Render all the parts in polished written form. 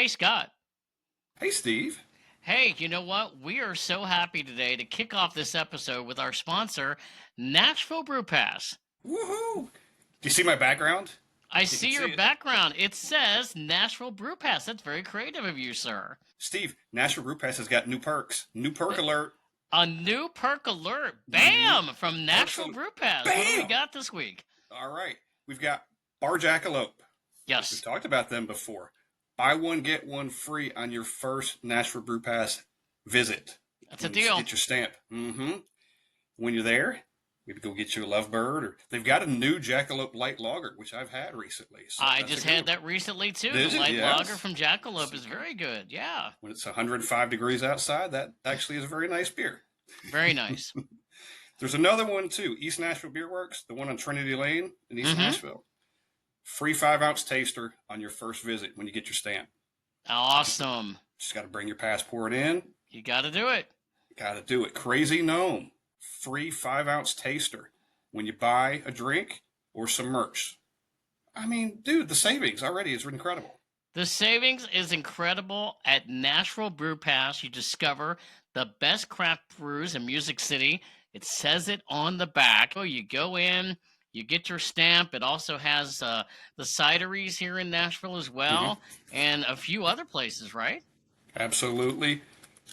Hey, Scott. Hey, Steve. Hey, you know what? We are so happy today to kick off this episode with our sponsor, Nashville Brew Pass. Woohoo! Do you see my background? I You can see see your it. background. It says Nashville Brew Pass. That's very creative of you, sir. Steve, Nashville Brew Pass has got new perks. New perk alert. A new perk alert. New Bam! From perks Nashville alert. Brew Pass. What do we Bam! got this week? All right. We've got Bar Jackalope. We've Yes, talked about them before. Buy one, get one free on your first Nashville Brew Pass visit. that's a deal. Get your stamp. When you're there, maybe go get you a Lovebird. Or they've got a new Jackalope Light Lager, which I've had recently. So I that's just a good had one. that recently, too. Did The you? light Yes. lager from Jackalope is very good. Yeah, When it's 105 degrees outside, that actually is a very nice beer. very nice. There's another one too, East Nashville Beer Works, the one on Trinity Lane in East Nashville. Free 5-ounce taster on your first visit when you get your stamp. Awesome. Just got to bring your passport in. You got to do it. Got to do it. Crazy Gnome, free 5-ounce taster when you buy a drink or some merch. I mean, dude, the savings already is incredible. The savings is incredible. At Nashville Brew Pass, you discover the best craft brews in Music City. It says it on the back. Oh, you go in, you get your stamp. It also has the cideries here in Nashville as well, and a few other places, right? Absolutely.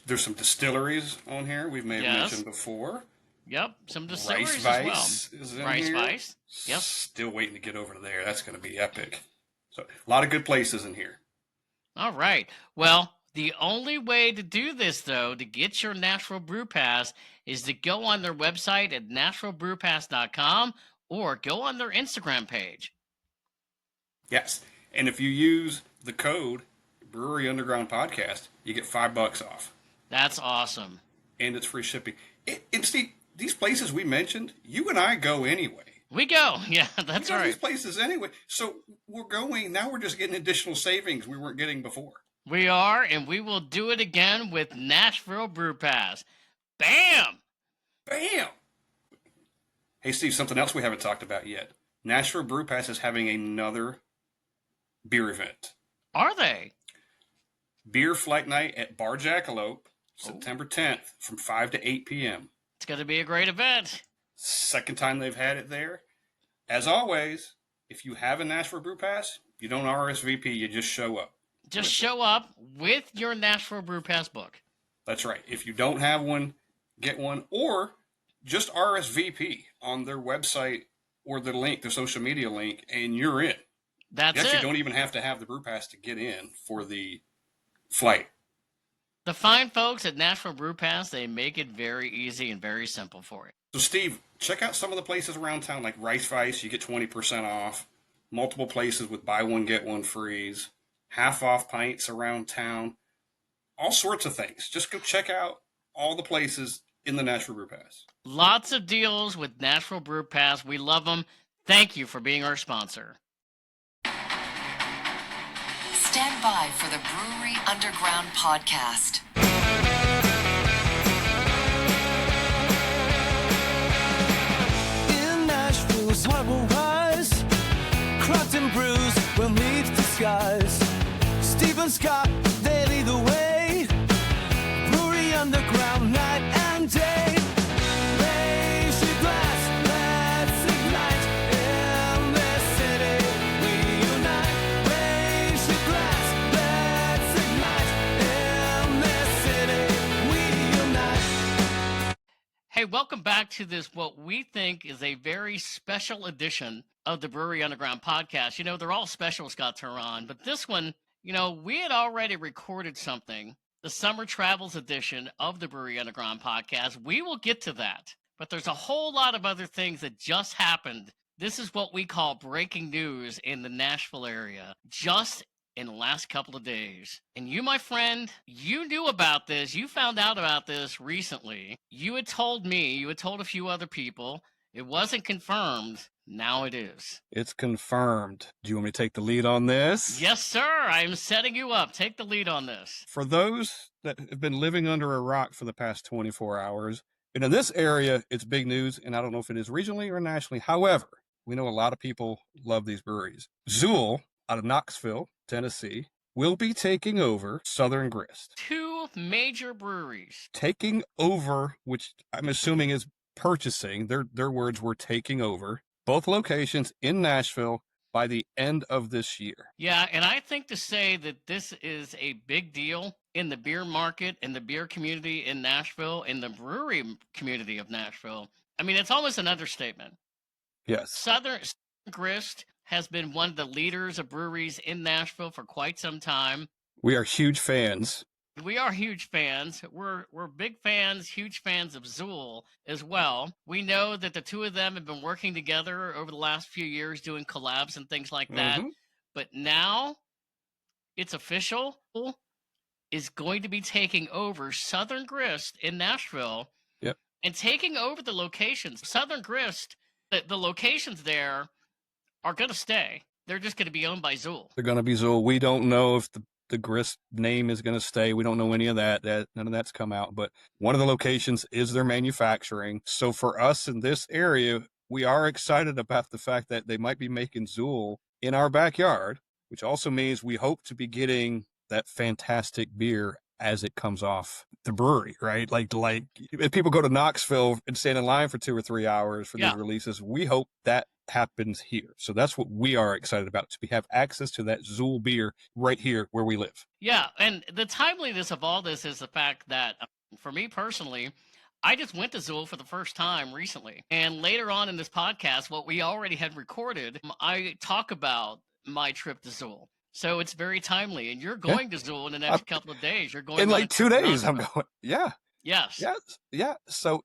There's some distilleries on here we've mentioned before. Yep, some distilleries Rice as well. Vice is in Rice here. Vice. Yep. Still waiting to get over to there. That's going to be epic. So a lot of good places in here. All right. Well, the only way to do this, though, to get your Nashville Brew Pass, is to go on their website at nashvillebrewpass.com or go on their Instagram page. Yes. And if you use the code Brewery Underground Podcast, you get $5 off. That's awesome. And it's free shipping. And Steve, these places we mentioned, you and I go anyway. We go. Yeah, that's we go to right. these places anyway. So we're going, now we're just getting additional savings we weren't getting before. We are, and we will do it again with Nashville Brew Pass. Bam! Bam! Hey, Steve, something else we haven't talked about yet. Nashville Brew Pass is having another beer event. Are they? Beer Flight Night at Bar Jackalope, September 10th from 5 to 8 p.m. It's going to be a great event. Second time they've had it there. As always, if you have a Nashville Brew Pass, you don't RSVP, you just show up. Just show up with your Nashville Brew Pass book. That's right. If you don't have one, get one, or just RSVP on their website or the link, the social media link, and you're in. That's you actually it. don't even have to have the Brew Pass to get in for the flight. The fine folks at Nashville Brew Pass, they make it very easy and very simple for you. So, Steve, check out some of the places around town, like Rice Vice, you get 20% off. Multiple places with buy one, get one frees. Half off pints around town. All sorts of things. Just go check out all the places in the Nashville Brew Pass. Lots of deals with Nashville Brew Pass. We love them. Thank you for being our sponsor. Stand by for the Brewery Underground podcast. In Nashville's heart will rise. Craft and brews will meet the skies. Steve and Scott, they lead the way. Brewery Underground night and day. Raise your glass, let's ignite. In this city, we unite. Raise your glass, let's ignite. In this city, we unite. Hey, welcome back to this, what we think is a very special edition of the Brewery Underground podcast. You know, they're all special, Scott Turan, but this one, you know, we had already recorded something, the Summer Travels edition of the Brewery Underground podcast. We will get to that, but there's a whole lot of other things that just happened. This is what we call breaking news in the Nashville area, just in the last couple of days. And you, my friend, you knew about this. You found out about this recently. You had told me, you had told a few other people. It wasn't confirmed. Now it is. It's confirmed. Do you want me to take the lead on this? Yes, sir. I'm setting you up. Take the lead on this. For those that have been living under a rock for the past 24 hours, and in this area, it's big news, and I don't know if it is regionally or nationally. However, we know a lot of people love these breweries. Zool, out of Knoxville, Tennessee, will be taking over Southern Grist. 2 major breweries. Taking over, which I'm assuming is purchasing. Their words were taking over both locations in Nashville by the end of this year. Yeah, and I think to say that this is a big deal in the beer market, in the beer community in Nashville, in the brewery community of Nashville, I mean, it's almost an understatement. Yes. Southern Grist has been one of the leaders of breweries in Nashville for quite some time. We are huge fans. We are huge fans. We're big fans, huge fans of Zool as well. We know that the two of them have been working together over the last few years doing collabs and things like that. But now it's official. Is going to be taking over Southern Grist in Nashville. Yep. And taking over the locations. Southern Grist, the locations there are going to stay. They're just going to be owned by Zool. They're going to be Zool. We don't know if the Grist name is going to stay. We don't know any of that. None of that's come out. But one of the locations is their manufacturing. So for us in this area, we are excited about the fact that they might be making Zool in our backyard, which also means we hope to be getting that fantastic beer as it comes off the brewery, right? Like if people go to Knoxville and stand in line for 2 or 3 hours for these releases, we hope that happens here. So that's what we are excited about, to have access to that Zool beer right here where we live. Yeah, and the timeliness of all this is the fact that, for me personally, I just went to Zool for the first time recently. And later on in this podcast, what we already had recorded, I talk about my trip to Zool. So it's very timely. And you're going to Zool in the next couple of days. You're going in like 2 days. I'm going. Yeah. Yes. Yes. Yeah. So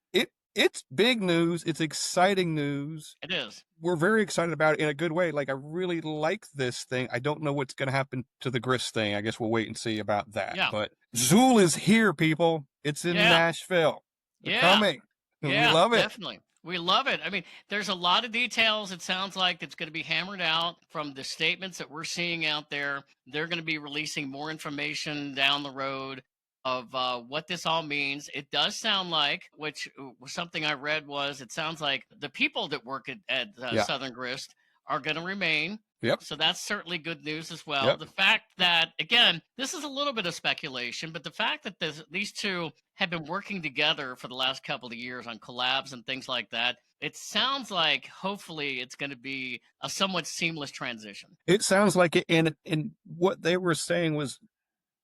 it's big news. It's exciting news. It is. We're very excited about it in a good way. Like, I really like this thing. I don't know what's going to happen to the Grist thing. I guess we'll wait and see about that. Yeah. But Zool is here, people. It's in Nashville. They're coming. Yeah, we love it. Definitely. We love it. I mean, there's a lot of details, it sounds like, that's going to be hammered out from the statements that we're seeing out there. They're going to be releasing more information down the road of what this all means. It does sound like, which was something I read, was it sounds like the people that work at Southern Grist are going to remain. Yep. So that's certainly good news as well. Yep. The fact that, again, this is a little bit of speculation, but the fact that these two have been working together for the last couple of years on collabs and things like that, it sounds like hopefully it's going to be a somewhat seamless transition. It sounds like it. And what they were saying was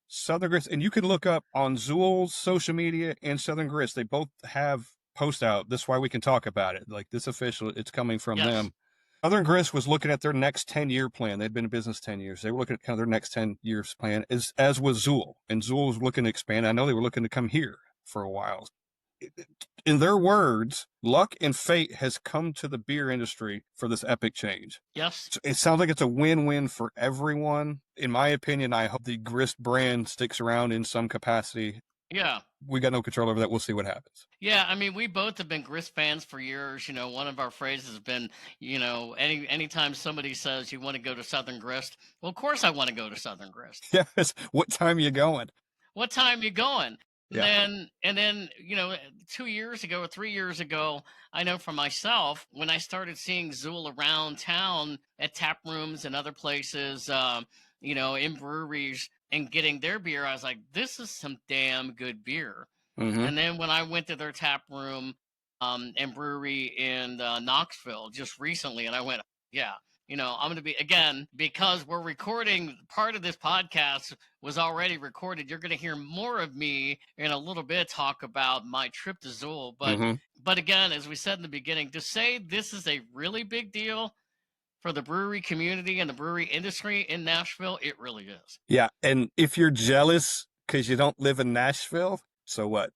Southern Grist, and you can look up on Zool's social media and Southern Grist. They both have post out. That's why we can talk about it. Like, this official, it's coming from them. Southern Grist was looking at their next 10-year plan. They'd been in business 10 years. They were looking at kind of their next 10 years plan, as was Zool. And Zool was looking to expand. I know they were looking to come here for a while. In their words, luck and fate has come to the beer industry for this epic change. Yes. It sounds like it's a win-win for everyone. In my opinion, I hope the Grist brand sticks around in some capacity. Yeah. We got no control over that. We'll see what happens. Yeah, I mean, we both have been Grist fans for years. You know, one of our phrases has been, you know, anytime somebody says you want to go to Southern Grist, well, of course I want to go to Southern Grist. Yes. What time you going? What time you going? Yeah. And then, you know, 2 years ago or 3 years ago, I know for myself, when I started seeing Zool around town at tap rooms and other places, you know, in breweries and getting their beer, I was like, this is some damn good beer. Mm-hmm. And then when I went to their tap room and brewery in Knoxville just recently, and I went, yeah, you know, I'm going to be, again, because we're recording, part of this podcast was already recorded. You're going to hear more of me in a little bit talk about my trip to Zool. But again, as we said in the beginning, to say this is a really big deal for the brewery community and the brewery industry in Nashville, it really is. Yeah. And if you're jealous because you don't live in Nashville, so what?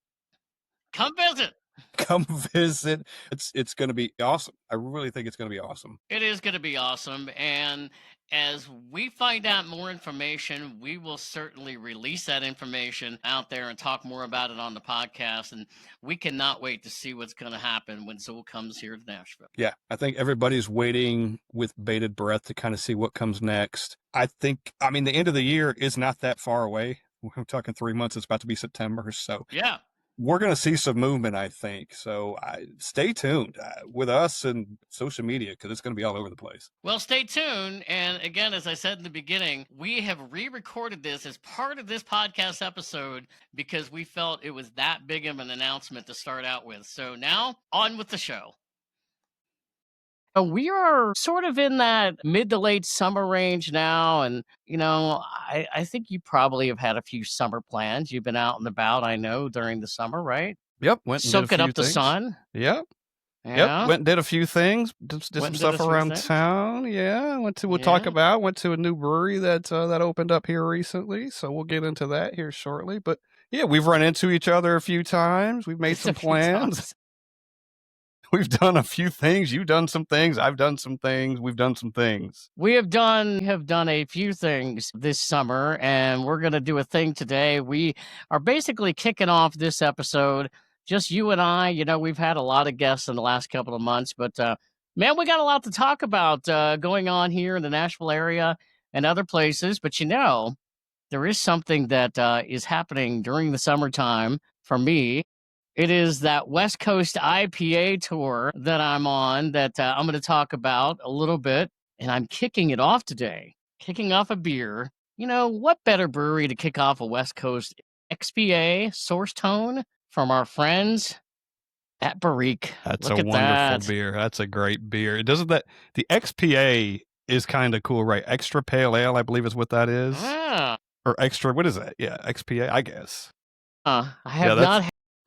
Come visit. Come visit. It's going to be awesome. I really think it's going to be awesome. It is going to be awesome. And as we find out more information, we will certainly release that information out there and talk more about it on the podcast. And we cannot wait to see what's going to happen when Zool comes here to Nashville. Yeah, I think everybody's waiting with bated breath to kind of see what comes next. I mean, the end of the year is not that far away. We're talking 3 months. It's about to be September. So yeah, we're going to see some movement, I think. So stay tuned with us and social media, because it's going to be all over the place. Well, stay tuned. And again, as I said in the beginning, we have re-recorded this as part of this podcast episode because we felt it was that big of an announcement to start out with. So now, on with the show. We are sort of in that mid to late summer range now. And, I think you probably have had a few summer plans. You've been out and about, I know, during the summer, right? Yep. Went and Soaking did a few up the things. sun. Yep. Yeah. Yep. Went and did a few things. Did some stuff around town. Yeah. We'll talk about. Went to a new brewery that opened up here recently. So we'll get into that here shortly. But yeah, we've run into each other a few times. We've made some plans. We've done a few things. You've done some things. I've done some things. We've done some things. We have done a few things this summer, and we're going to do a thing today. We are basically kicking off this episode, just you and I. We've had a lot of guests in the last couple of months, but man, we got a lot to talk about going on here in the Nashville area and other places. But there is something that is happening during the summertime for me. It is that West Coast IPA tour that I'm on that I'm going to talk about a little bit. And I'm kicking it off today, kicking off a beer. What better brewery to kick off a West Coast XPA Source Tone from our friends at Brewery? That's a wonderful beer. That's a great beer. The XPA is kind of cool, right? Extra Pale Ale, I believe is what that is. Yeah. Or extra, what is that? Yeah, XPA, I guess.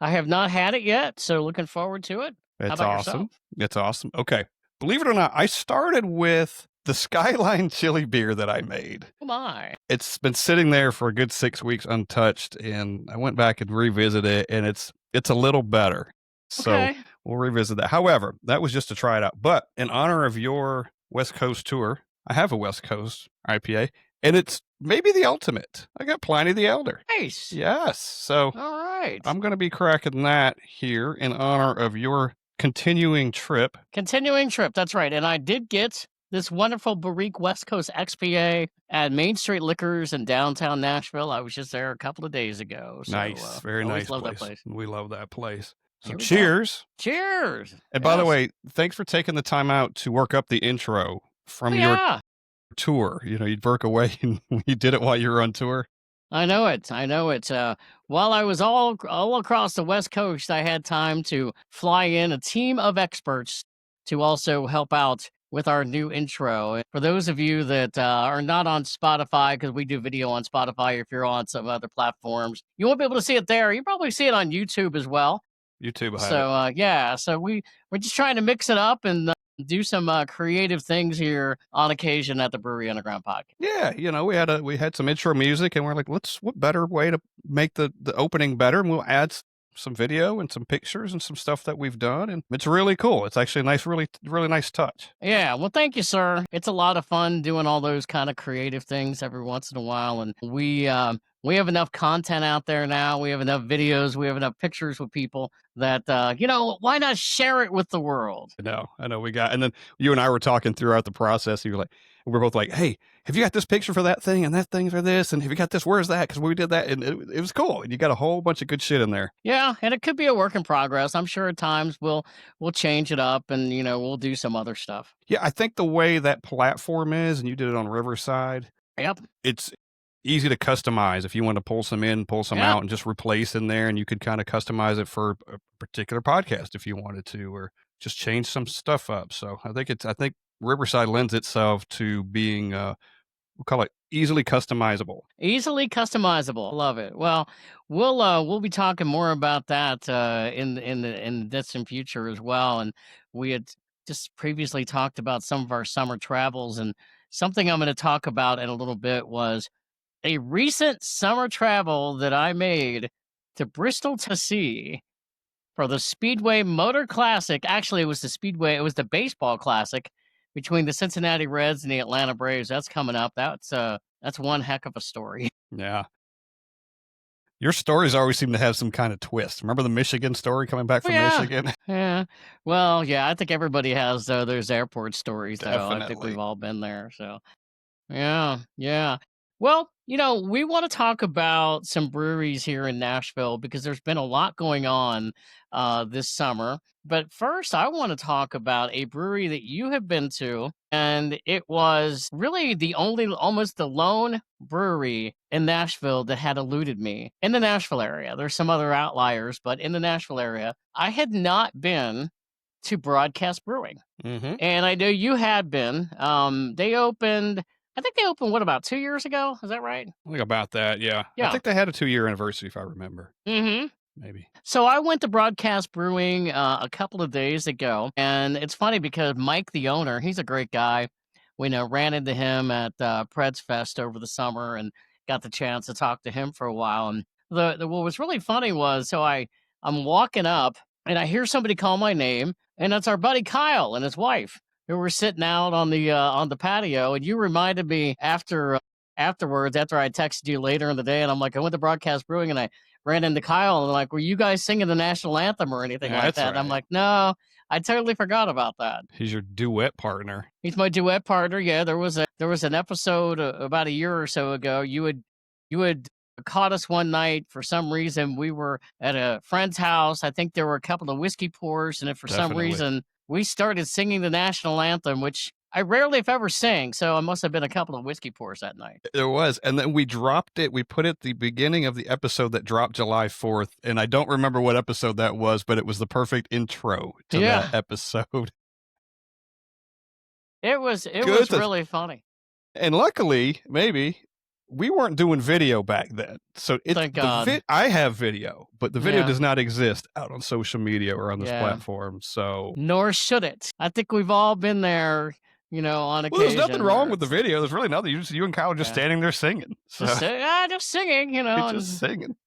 I have not had it yet, so looking forward to it. It's awesome. It's awesome. Okay. Believe it or not, I started with the Skyline chili beer that I made. Oh my. It's been sitting there for a good 6 weeks untouched, and I went back and revisited it, and it's a little better. So we'll revisit that. However, that was just to try it out. But in honor of your West Coast tour, I have a West Coast IPA, and it's maybe the ultimate. I got Pliny the Elder. Nice. Yes. So all right. I'm going to be cracking that here in honor of your continuing trip. That's right. And I did get this wonderful Barrique West Coast XPA at Main Street Liquors in downtown Nashville. I was just there a couple of days ago. So, nice. Very nice love place. That place. We love that place. So cheers. And by the way, thanks for taking the time out to work up the intro from your tour. You'd work away and you did it while you were on tour. I know it. While I was all across the West Coast, I had time to fly in a team of experts to also help out with our new intro. For those of you that are not on Spotify, because we do video on Spotify, if you're on some other platforms, you won't be able to see it there. You probably see it on YouTube as well. YouTube. So we're just trying to mix it up and do some creative things here on occasion at the Brewery Underground podcast. Yeah, we had some intro music, and we're like, what better way to make the opening better? And we'll add some video and some pictures and some stuff that we've done, and it's really cool. It's actually a nice, really, really nice touch. Yeah, well, thank you, sir. It's a lot of fun doing all those kind of creative things every once in a while, and we have enough content out there now. We have enough videos. We have enough pictures with people that, why not share it with the world? I know we got, and then you and I were talking throughout the process. You were like, we're both like, hey, have you got this picture for that thing and that thing for this? And have you got this? Where's that? Because we did that. And it was cool. And you got a whole bunch of good shit in there. Yeah. And it could be a work in progress. I'm sure at times we'll change it up and, we'll do some other stuff. Yeah. I think the way that platform is, and you did it on Riverside. Yep. It's easy to customize if you want to pull some in, pull some out, and just replace in there. And you could kind of customize it for a particular podcast if you wanted to, or just change some stuff up. So I think Riverside lends itself to being, we'll call it easily customizable. Love it. Well, we'll be talking more about that in the distant future as well. And we had just previously talked about some of our summer travels, and something I'm going to talk about in a little bit was a recent summer travel that I made to Bristol, Tennessee for the Speedway Motor Classic. Actually, it was the baseball classic between the Cincinnati Reds and the Atlanta Braves. That's coming up. That's one heck of a story. Yeah. Your stories always seem to have some kind of twist. Remember the Michigan story coming back from Michigan? Yeah. Well, yeah, I think everybody has those airport stories, though. Definitely. I think we've all been there. So, yeah. Well, We want to talk about some breweries here in Nashville because there's been a lot going on this summer. But first, I want to talk about a brewery that you have been to, and it was really almost the lone brewery in Nashville that had eluded me in the Nashville area. There's some other outliers, but in the Nashville area, I had not been to Broadcast Brewing. Mm-hmm. And I know you had been. I think they opened, what, about 2 years ago? Is that right? I think about that, yeah. I think they had a 2-year anniversary, if I remember. Mm-hmm. Maybe. So I went to Broadcast Brewing a couple of days ago, and it's funny because Mike, the owner, he's a great guy. We ran into him at Preds Fest over the summer and got the chance to talk to him for a while. And what was really funny was, I'm walking up, and I hear somebody call my name, and it's our buddy Kyle and his wife who were sitting out on the patio. And you reminded me afterwards, after I texted you later in the day, and I'm like, I went to Broadcast Brewing, and I ran into Kyle, and like, were you guys singing the national anthem or anything like that? Right. And I'm like, no, I totally forgot about that. He's your duet partner. He's my duet partner. Yeah, there was an episode about a year or so ago. You had caught us one night for some reason. We were at a friend's house. I think there were a couple of whiskey pours, and if for some reason we started singing the national anthem, which I rarely, if ever, sing, so it must have been a couple of whiskey pours that night. There was, and then we dropped it. We put it at the beginning of the episode that dropped July 4th, and I don't remember what episode that was, but it was the perfect intro to that episode. It was really funny. And luckily, maybe, we weren't doing video back then. So thank God. I have video, but the video does not exist out on social media or on this platform. So nor should it. I think we've all been there. On occasion. Well, there's nothing wrong with the video. There's really nothing. You and Kyle are just standing there singing. So. Just singing, just singing.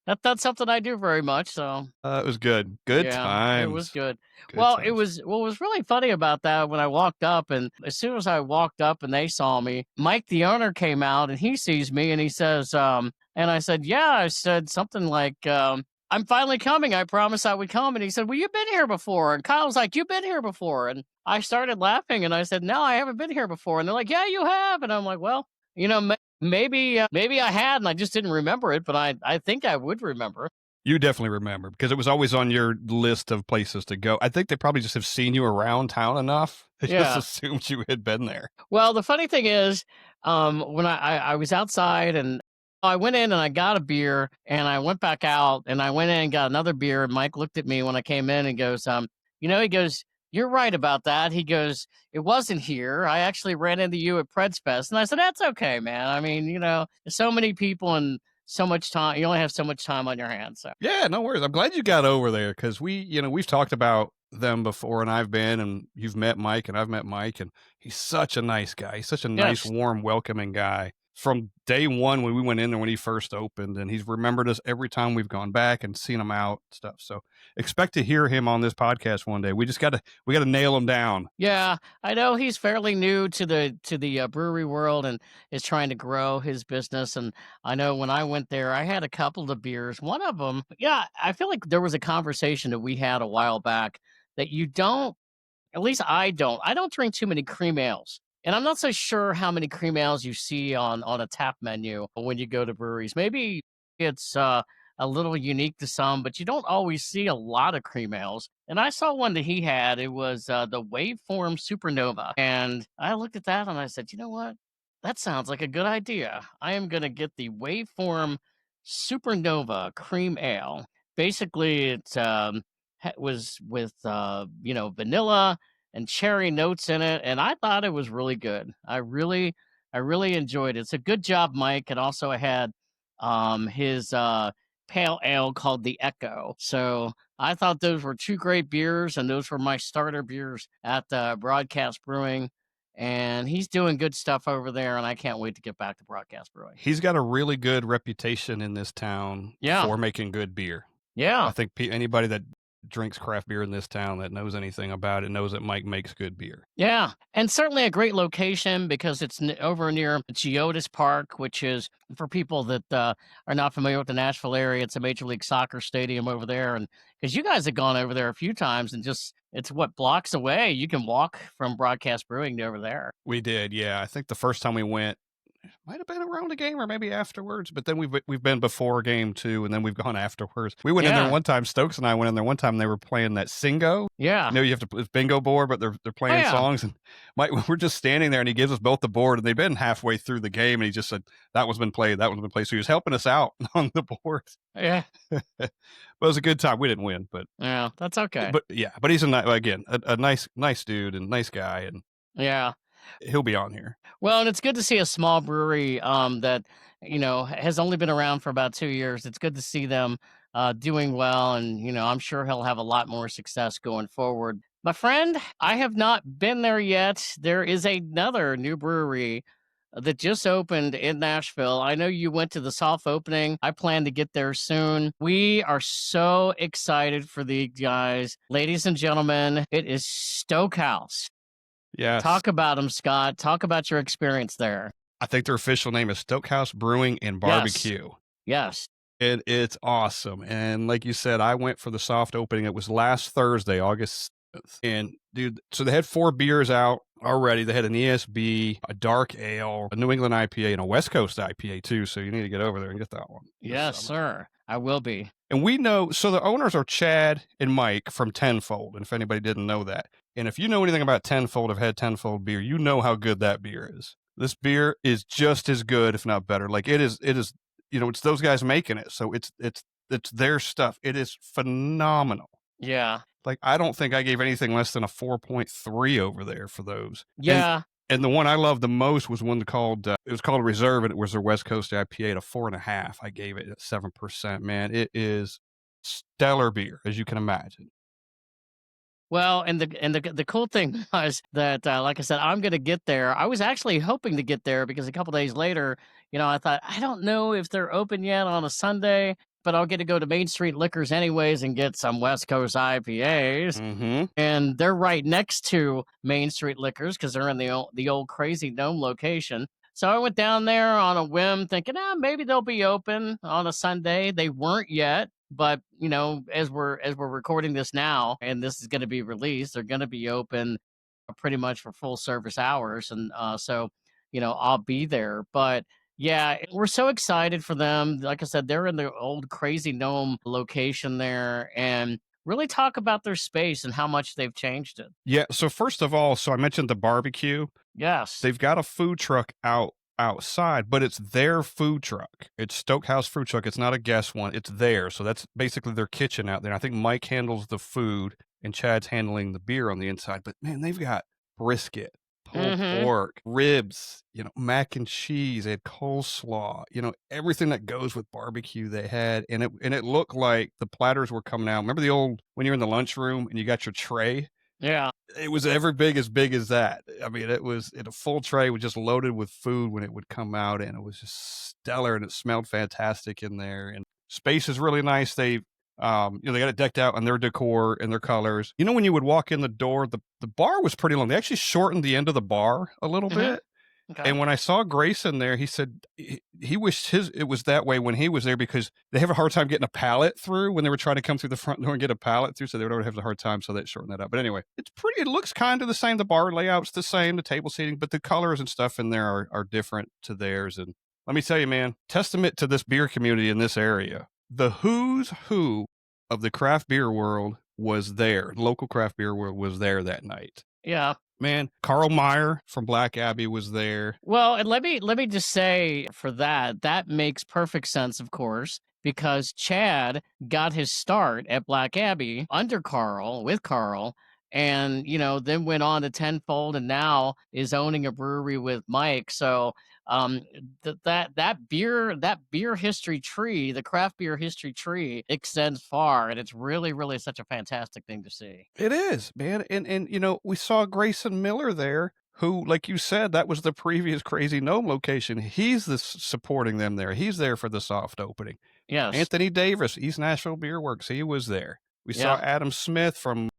That's something I do very much. So it was good. Good times. It was good. What was really funny about that when I walked up, and as soon as I walked up and they saw me, Mike, the owner, came out and he sees me and he says, and I said, yeah, I said something like, I'm finally coming. I promised I would come. And he said, well, you've been here before. And Kyle was like, you've been here before. And I started laughing and I said, no, I haven't been here before. And they're like, yeah, you have. And I'm like, well, maybe I had, and I just didn't remember it, but I think I would remember. You definitely remember because it was always on your list of places to go. I think they probably just have seen you around town enough. They just assumed you had been there. Well, the funny thing is, when I was outside and I went in and I got a beer and I went back out and I went in and got another beer. And Mike looked at me when I came in and goes, he goes, you're right about that. He goes, it wasn't here. I actually ran into you at Preds Fest. And I said, that's okay, man. I mean, so many people and so much time. You only have so much time on your hands. So. Yeah, no worries. I'm glad you got over there because we've talked about them before and I've been and you've met Mike and I've met Mike and he's such a nice guy. He's such a nice, warm, welcoming guy. From day one when we went in there when he first opened, and he's remembered us every time we've gone back and seen him out and stuff. So expect to hear him on this podcast one day. We gotta nail him down. Yeah, I know he's fairly new to the brewery world and is trying to grow his business. And I know when I went there, I had a couple of beers. One of them, I feel like there was a conversation that we had a while back that you don't, at least I don't drink too many cream ales. And I'm not so sure how many cream ales you see on a tap menu when you go to breweries. Maybe it's a little unique to some, but you don't always see a lot of cream ales. And I saw one that he had. It was the Waveform Supernova. And I looked at that and I said, you know what? That sounds like a good idea. I am going to get the Waveform Supernova Cream Ale. Basically, it was with, vanilla and cherry notes in it, and I thought it was really good. I really enjoyed it. It's a good job, Mike. And also I had his pale ale called the Echo. So I thought those were two great beers, and those were my starter beers at Broadcast Brewing. And he's doing good stuff over there, and I can't wait to get back to Broadcast Brewing. He's got a really good reputation in this town for making good beer. Yeah. I think anybody that drinks craft beer in this town that knows anything about it knows that Mike makes good beer. Yeah, and certainly a great location because it's over near Geodis Park, which is, for people that are not familiar with the Nashville area, it's a Major League Soccer stadium over there. And because you guys have gone over there a few times and it's blocks away. You can walk from Broadcast Brewing to over there. We did, yeah. I think the first time we went, might have been around the game or maybe afterwards, but then we've been before game too, and then we've gone afterwards. We went in there one time. Stokes and I went in there one time. And they were playing that Singo. Yeah. You know, you have to it's bingo board, but they're playing songs, and we're just standing there, and he gives us both the board, and they've been halfway through the game, and he just said that one's been played, that one's been played. So he was helping us out on the board. Yeah. But it was a good time. We didn't win, but yeah, that's okay. But he's a nice dude and nice guy, and yeah, he'll be on here. Well, and it's good to see a small brewery that has only been around for about 2 years. It's good to see them doing well, and I'm sure he'll have a lot more success going forward. My friend, I have not been there yet. There is another new brewery that just opened in Nashville. I know you went to the soft opening. I plan to get there soon. We are so excited for the guys. Ladies and gentlemen, it is Stoke Haus. Yes. Talk about them, Scott. Talk about your experience there. I think their official name is Stoke Haus Brewing and Barbecue. Yes. It's awesome. And like you said, I went for the soft opening. It was last Thursday, August 7th. And dude, so they had 4 beers out already. They had an ESB, a dark ale, a New England IPA, and a West Coast IPA too. So you need to get over there and get that one. Yes, sir. I will be. And we know, so the owners are Chad and Mike from TennFold. And if anybody didn't know that, and if you know anything about TennFold, have had TennFold beer, you know how good that beer is. This beer is just as good, if not better. Like it is, it's those guys making it. So it's their stuff. It is phenomenal. Yeah. Like, I don't think I gave anything less than a 4.3 over there for those. Yeah. And the one I loved the most was one called, it was called Reserve, and it was their West Coast IPA at a 4.5. I gave it at 7%. Man, it is stellar beer, as you can imagine. Well, and the cool thing was that, like I said, I'm going to get there. I was actually hoping to get there because a couple days later, I thought, I don't know if they're open yet on a Sunday, but I'll get to go to Main Street Liquors anyways and get some West Coast IPAs. Mm-hmm. And they're right next to Main Street Liquors because they're in the old Crazy Gnome location. So I went down there on a whim thinking, maybe they'll be open on a Sunday. They weren't yet. But, as we're recording this now, and this is going to be released, they're going to be open pretty much for full service hours. And so, I'll be there. But yeah, we're so excited for them. Like I said, they're in the old Crazy Gnome location there, and really talk about their space and how much they've changed it. Yeah. So first of all, I mentioned the barbecue. Yes. They've got a food truck outside, but it's their food truck. It's Stoke Haus food truck. It's not a guest one. It's theirs. So that's basically their kitchen out there. I think Mike handles the food and Chad's handling the beer on the inside. But man, they've got brisket, pulled pork, ribs, mac and cheese. They had coleslaw, everything that goes with barbecue they had. And it looked like the platters were coming out. Remember the old, when you're in the lunchroom and you got your tray? Yeah. It was every big as that. I mean, it was a full tray was just loaded with food when it would come out, and it was just stellar, and it smelled fantastic in there. And space is really nice. They, they got it decked out on their decor and their colors. When you would walk in the door, the bar was pretty long. They actually shortened the end of the bar a little bit. Okay. And when I saw Grayson there, he said he wished it was that way when he was there because they have a hard time getting a pallet through when they were trying to come through the front door and get a pallet through. So they would have a hard time. So they shortened that up. But anyway, it's pretty. It looks kind of the same. The bar layout's the same, the table seating, but the colors and stuff in there are different to theirs. And let me tell you, man, testament to this beer community in this area. The who's who of the craft beer world was there. Local craft beer world was there that night. Yeah. Man, Carl Meyer from Black Abbey was there. Well, and let me just say for that makes perfect sense, of course, because Chad got his start at Black Abbey under Carl, with Carl, and then went on to TennFold and now is owning a brewery with Mike. So that beer history tree, the craft beer history tree, extends far, and it's really, really such a fantastic thing to see. It is, man. And we saw Grayson Miller there, who, like you said, that was the previous Crazy Gnome location. He's supporting them there. He's there for the soft opening. Yes. Anthony Davis, East Nashville Beer Works, he was there. We saw Adam Smith from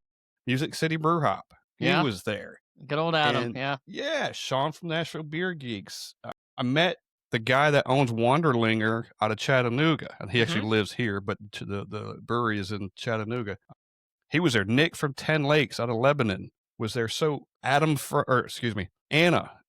Music City Brew Hop. He was there. Good old Adam. And, yeah. Yeah. Sean from Nashville Beer Geeks. I met the guy that owns Wanderlinger out of Chattanooga. And he actually lives here, but the brewery is in Chattanooga. He was there. Nick from 10 Lakes out of Lebanon was there. So Anna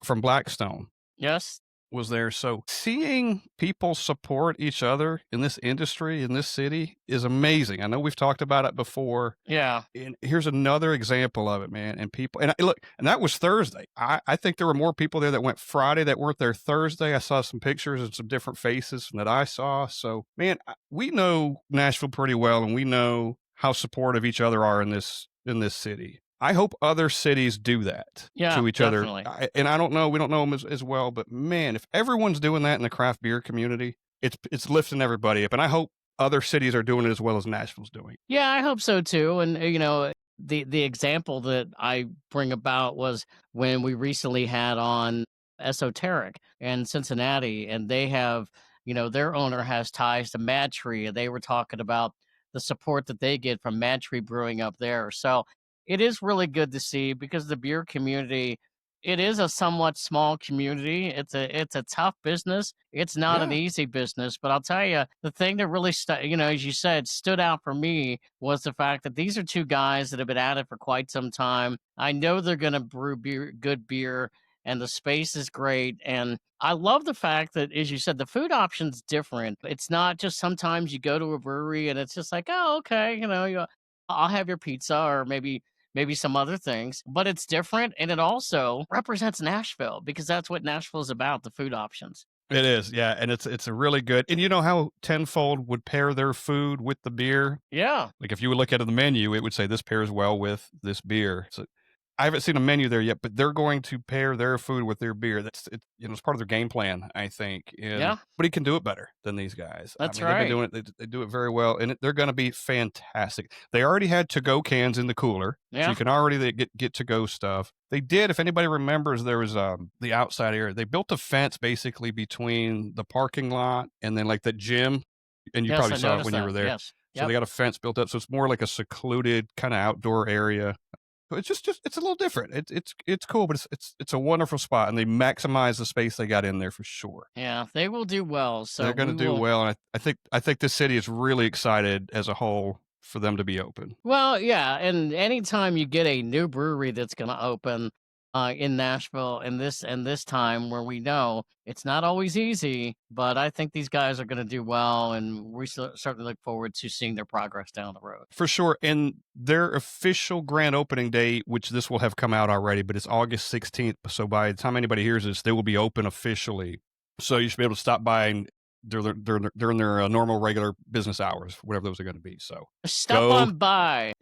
from Blackstone. Yes. was there. So seeing people support each other in this industry, in this city, is amazing. I know we've talked about it before. Yeah. And here's another example of it, man. And people, and look, and that was Thursday. I think there were more people there that went Friday that weren't there Thursday. I saw some pictures and some different faces that I saw. So, man, we know Nashville pretty well, and we know how supportive each other are in this city. I hope other cities do that to each definitely. other. And I don't know, we don't know them as well, but man, if everyone's doing that in the craft beer community, it's lifting everybody up. And I hope other cities are doing it as well as Nashville's doing. Yeah, I hope so too. And the example that I bring about was when we recently had on Esoteric in Cincinnati, and they have, their owner has ties to Mad Tree, and they were talking about the support that they get from Mad Tree Brewing up there. So it is really good to see, because the beer community, it is a somewhat small community. It's a tough business. It's not an easy business, but I'll tell you, the thing that really, as you said, stood out for me was the fact that these are two guys that have been at it for quite some time. I know they're going to brew good beer, and the space is great. And I love the fact that, as you said, the food option's different. It's not just sometimes you go to a brewery and it's just like, oh, okay, I'll have your pizza, or maybe some other things, but it's different. And it also represents Nashville, because that's what Nashville is about, the food options. It is. Yeah. And it's a really good, and you know how TennFold would pair their food with the beer? Yeah. Like if you would look at the menu, it would say this pairs well with this beer. So I haven't seen a menu there yet, but they're going to pair their food with their beer. It's part of their game plan, I think. And nobody can do it better than these guys. That's right. They've been doing it. They do it very well, and they're going to be fantastic. They already had to-go cans in the cooler, so you can already get to-go stuff. They did, if anybody remembers, there was the outside area. They built a fence basically between the parking lot and then like the gym, and you probably saw it when you were there. Yes. So they got a fence built up, so it's more like a secluded kind of outdoor area. It's just it's a little different. It's cool, but it's a wonderful spot, and they maximize the space they got in there for sure. Yeah, they will do well. So they're going to do well, and I think the city is really excited as a whole for them to be open. Well, yeah, and anytime you get a new brewery that's going to open in Nashville, and this time where we know it's not always easy, but I think these guys are going to do well, and we certainly look forward to seeing their progress down the road. For sure. And their official grand opening date, which this will have come out already, but it's August 16th. So by the time anybody hears this, they will be open officially. So you should be able to stop by and during their normal regular business hours, whatever those are going to be. So stop on by.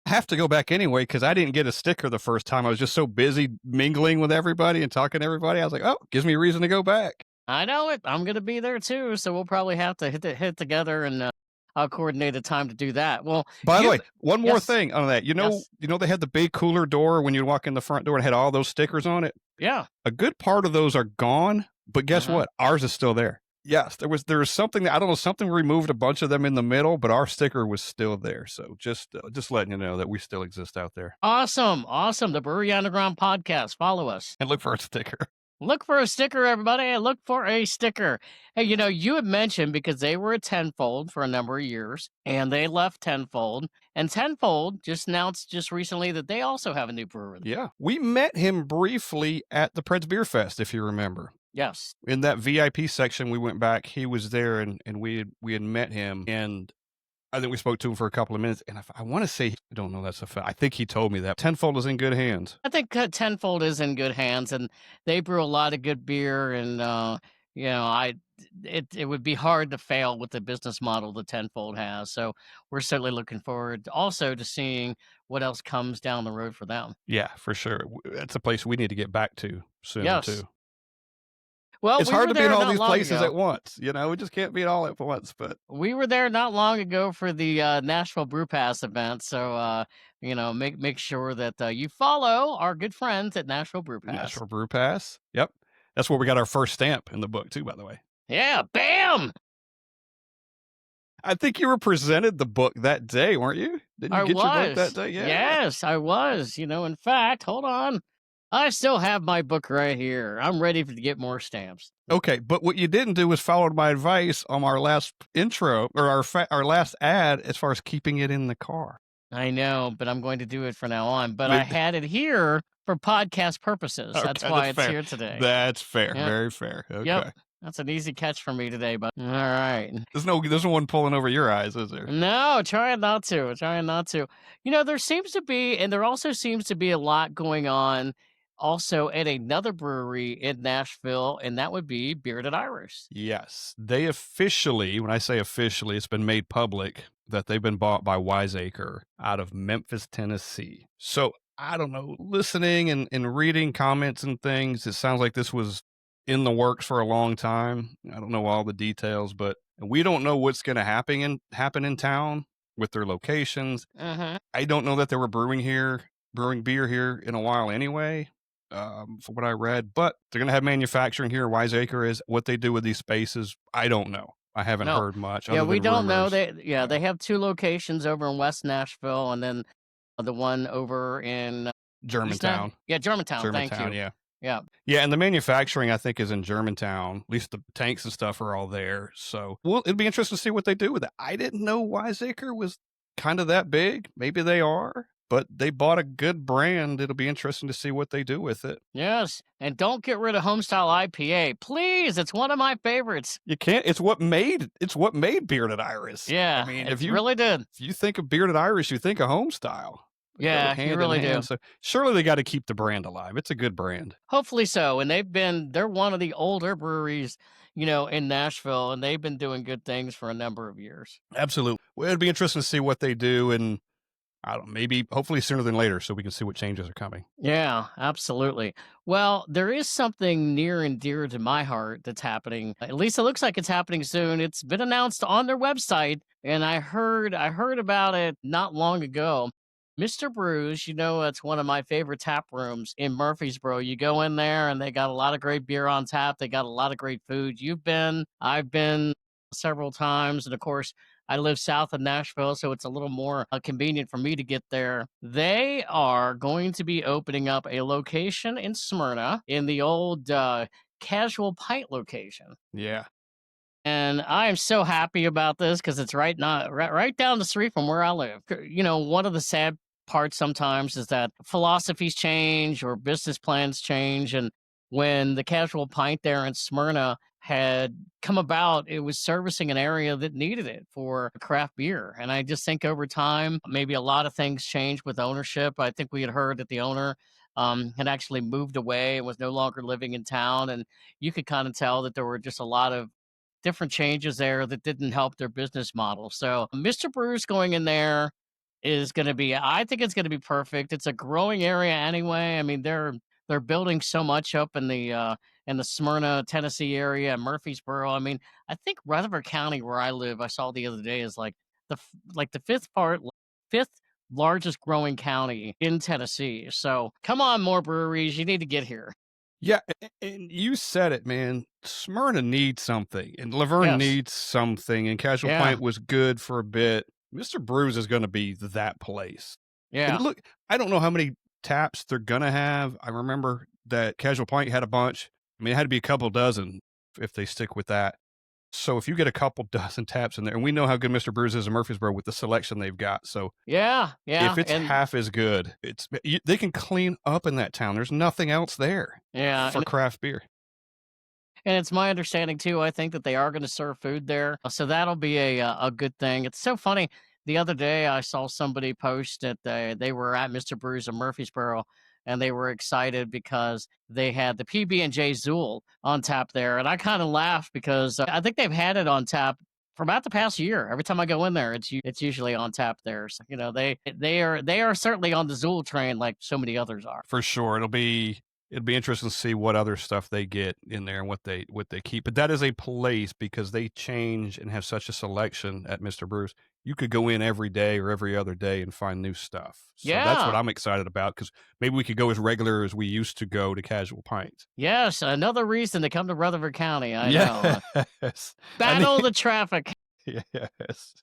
I have to go back anyway, because I didn't get a sticker the first time. I was just so busy mingling with everybody and talking to everybody. I was like, oh, gives me a reason to go back. I know it. I'm going to be there too, so we'll probably have to hit together, and I'll coordinate a time to do that. Well, by the way, one more thing on that. You know, they had the big cooler door when you walk in the front door and had all those stickers on it. Yeah, a good part of those are gone, but guess what? Ours is still there. Yes, there was something that, I don't know, something removed a bunch of them in the middle, but our sticker was still there. So just letting you know that we still exist out there. Awesome. The Brewery Underground podcast. Follow us. And look for a sticker. Look for a sticker, everybody. Look for a sticker. Hey, you had mentioned, because they were at TennFold for a number of years, and they left TennFold. And TennFold just announced just recently that they also have a new brewery. Yeah. We met him briefly at the Preds Beer Fest, if you remember. Yes. In that VIP section, we went back. He was there, and we had met him, and I think we spoke to him for a couple of minutes. And I want to say, I don't know, that's a fact. I think he told me that TennFold is in good hands. I think TennFold is in good hands, and they brew a lot of good beer. And it would be hard to fail with the business model that TennFold has. So we're certainly looking forward also to seeing what else comes down the road for them. Yeah, for sure. That's a place we need to get back to soon too. Well, it's hard to be in all these places at once. We just can't be it all at once. But we were there not long ago for the Nashville Brew Pass event. So, make sure that you follow our good friends at Nashville Brew Pass. Nashville Brew Pass. Yep. That's where we got our first stamp in the book, too, by the way. Yeah. Bam. I think you were presented the book that day, weren't you? Didn't you get your book that day? Yeah. Yes, I was. In fact, hold on. I still have my book right here. I'm ready to get more stamps. Okay, but what you didn't do was follow my advice on our last intro, or our last ad, as far as keeping it in the car. I know, but I'm going to do it from now on. But I had it here for podcast purposes. Okay, that's why it's fair. here today. That's fair. Yep. Very fair. Okay. Yep. That's an easy catch for me today, but all right. There's no one pulling over your eyes, is there? No, trying not to. Trying not to. There seems to be, and there also seems to be a lot going on also at another brewery in Nashville, and that would be Bearded Iris. Yes. They officially, when I say officially, it's been made public that they've been bought by Wiseacre out of Memphis, Tennessee. So I don't know, listening and reading comments and things, it sounds like this was in the works for a long time. I don't know all the details, but we don't know what's going to happen in town with their locations. I don't know that they were brewing beer here in a while anyway, from what I read, but they're going to have manufacturing here. Wiseacre is. What they do with these spaces, I don't know. I haven't heard much. Yeah, we don't know. Rumors. They have 2 locations over in West Nashville, and then the one over in Germantown. Germantown. Thank you. Yeah, and the manufacturing, I think, is in Germantown. At least the tanks and stuff are all there. So, it'd be interesting to see what they do with it. I didn't know Wiseacre was kind of that big. Maybe they are, but they bought a good brand. It'll be interesting to see what they do with it. Yes, and don't get rid of Homestyle IPA, please. It's one of my favorites. You can't. It's what made Bearded Iris. Yeah, I mean, if you really did. If you think of Bearded Iris, you think of Homestyle. Yeah, you really do. So surely they got to keep the brand alive. It's a good brand. Hopefully so. And they're one of the older breweries, in Nashville, and they've been doing good things for a number of years. Absolutely. Well, it'd be interesting to see what they do, and I don't know, maybe hopefully sooner than later, so we can see what changes are coming. Yeah, absolutely. Well, there is something near and dear to my heart that's happening. At least it looks like it's happening soon. It's been announced on their website, and I heard about it not long ago. Mr. Brews, it's one of my favorite tap rooms in Murfreesboro. You go in there and they got a lot of great beer on tap. They got a lot of great food. I've been several times. And of course, I live south of Nashville, so it's a little more convenient for me to get there. They are going to be opening up a location in Smyrna in the old Casual Pint location. Yeah. And I am so happy about this because it's right down the street from where I live. One of the sad parts sometimes is that philosophies change or business plans change. And when the Casual Pint there in Smyrna had come about, it was servicing an area that needed it for craft beer. And I just think over time, maybe a lot of things changed with ownership. I think we had heard that the owner had actually moved away and was no longer living in town. And you could kind of tell that there were just a lot of different changes there that didn't help their business model. So Mr. Brews going in there is going to be, I think it's going to be perfect. It's a growing area anyway. I mean, they're building so much up in the Smyrna, Tennessee area, Murfreesboro. I mean, I think Rutherford County, where I live, I saw the other day, is like the fifth largest growing county in Tennessee. So come on, more breweries. You need to get here. Yeah, and you said it, man. Smyrna needs something, and Laverne needs something, and Casual Pint was good for a bit. Mr. Brews is going to be that place. Yeah. And look, I don't know how many taps they're going to have. I remember that Casual Pint had a bunch. I mean, it had to be a couple dozen if they stick with that. So if you get a couple dozen taps in there, and we know how good Mr. Brews is in Murfreesboro with the selection they've got. So if it's half as good, they can clean up in that town. There's nothing else there for craft beer. And it's my understanding, too, I think that they are going to serve food there. So that'll be a good thing. It's so funny. The other day, I saw somebody post that they were at Mr. Brews in Murfreesboro, and they were excited because they had the PB&J Zool on tap there. And I kind of laughed because I think they've had it on tap for about the past year. Every time I go in there, it's usually on tap there. So, they are certainly on the Zool train like so many others are. For sure. It'll be interesting to see what other stuff they get in there and what they keep. But that is a place because they change and have such a selection at Mr. Brews. You could go in every day or every other day and find new stuff. So that's what I'm excited about because maybe we could go as regular as we used to go to Casual Pints. Yes, another reason to come to Rutherford County. I know. Battle the traffic. Yes.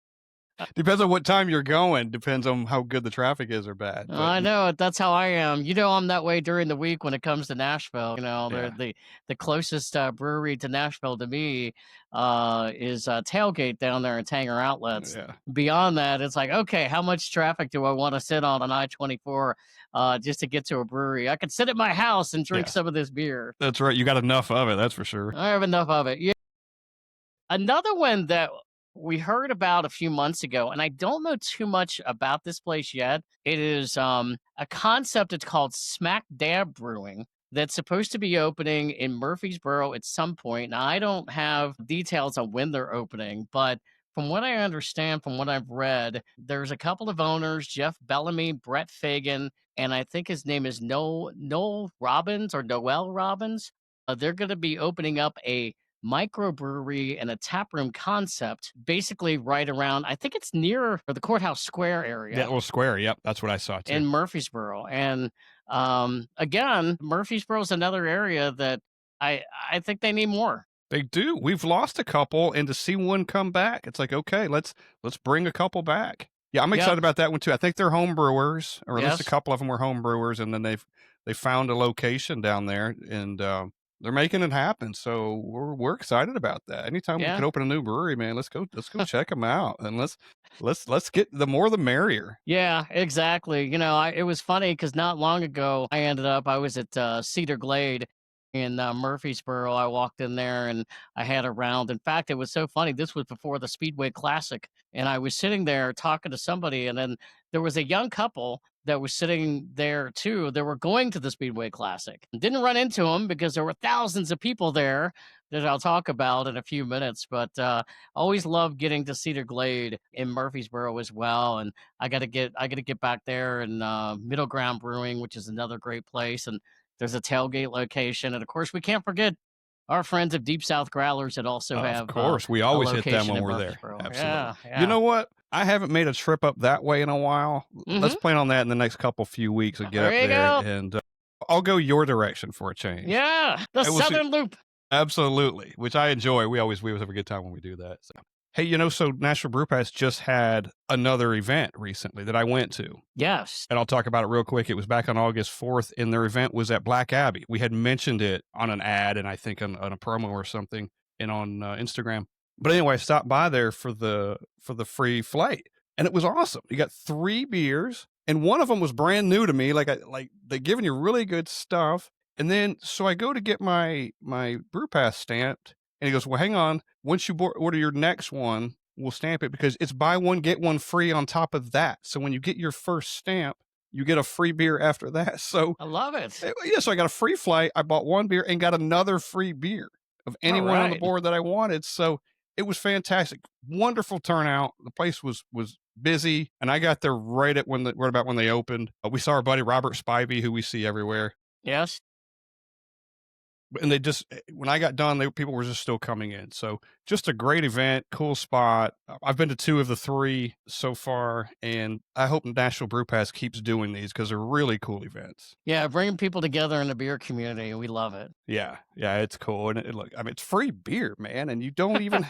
Depends on what time you're going. Depends on how good the traffic is or bad. But, I know. That's how I am. I'm that way during the week when it comes to Nashville. The closest brewery to Nashville to me is Tailgate down there in Tanger Outlets. Yeah. Beyond that, it's like, okay, how much traffic do I want to sit on I-24 just to get to a brewery? I could sit at my house and drink some of this beer. That's right. You got enough of it. That's for sure. I have enough of it. Yeah. Another one that we heard about a few months ago, and I don't know too much about this place yet. It is a concept. It's called Smackdab Brewing that's supposed to be opening in Murfreesboro at some point. Now, I don't have details on when they're opening, but from what I understand, from what I've read, there's a couple of owners, Jeff Bellamy, Brett Fagan, and I think his name is Noel Robbins or Noel Robbins. They're going to be opening up a microbrewery and a taproom concept basically right around, I think it's near the Courthouse Square area. That little square, yep, that's what I saw too. In Murfreesboro. And again, Murfreesboro is another area that I think they need more. They do. We've lost a couple, and to see one come back, it's like, okay, let's bring a couple back. Yeah, I'm excited about that one too. I think they're home brewers, or at least a couple of them were home brewers, and then they found a location down there, and they're making it happen. So we're excited about that. Anytime we can open a new brewery, man, let's go check them out, and let's get the more the merrier. Yeah, exactly. It was funny because not long ago I was at Cedar Glade in Murfreesboro. I walked in there and I had a round. In fact, it was so funny. This was before the Speedway Classic, and I was sitting there talking to somebody, and then there was a young couple that was sitting there too. They were going to the Speedway Classic. Didn't run into them because there were thousands of people there that I'll talk about in a few minutes. But always love getting to Cedar Glade in Murfreesboro as well. And I got to get back there, and Middle Ground Brewing, which is another great place. And there's a tailgate location, and of course we can't forget our friends of Deep South Growlers that also have. Of course, we always hit them when we're there. Absolutely. Yeah. You know what? I haven't made a trip up that way in a while. Let's plan on that in the next few weeks and get up there. And I'll go your direction for a change. Yeah, the Southern Loop. Absolutely, which I enjoy. We always have a good time when we do that. So. Hey, so Nashville Brew Pass just had another event recently that I went to. Yes. And I'll talk about it real quick. It was back on August 4th, and their event was at Black Abbey. We had mentioned it on an ad, and I think on a promo or something, and on Instagram. But anyway, I stopped by there for the free flight, and it was awesome. You got 3 beers, and one of them was brand new to me. Like they're giving you really good stuff. And then, so I go to get my Brew Pass stamped, and he goes, well, hang on. Once you order your next one, we'll stamp it because it's buy one, get one free on top of that. So when you get your first stamp, you get a free beer after that. So I love it. Yeah, so I got a free flight. I bought 1 beer and got another free beer of anyone on the board that I wanted. So it was fantastic. Wonderful turnout. The place was busy, and I got there right about when they opened. We saw our buddy Robert Spivey, who we see everywhere. Yes. And they just, when I got done, people were just still coming in. So just a great event, cool spot. I've been to 2 of the 3 so far, and I hope Nashville Brew Pass keeps doing these because they're really cool events. Yeah, bringing people together in the beer community. We love it. Yeah, it's cool. And it's free beer, man. And you don't even,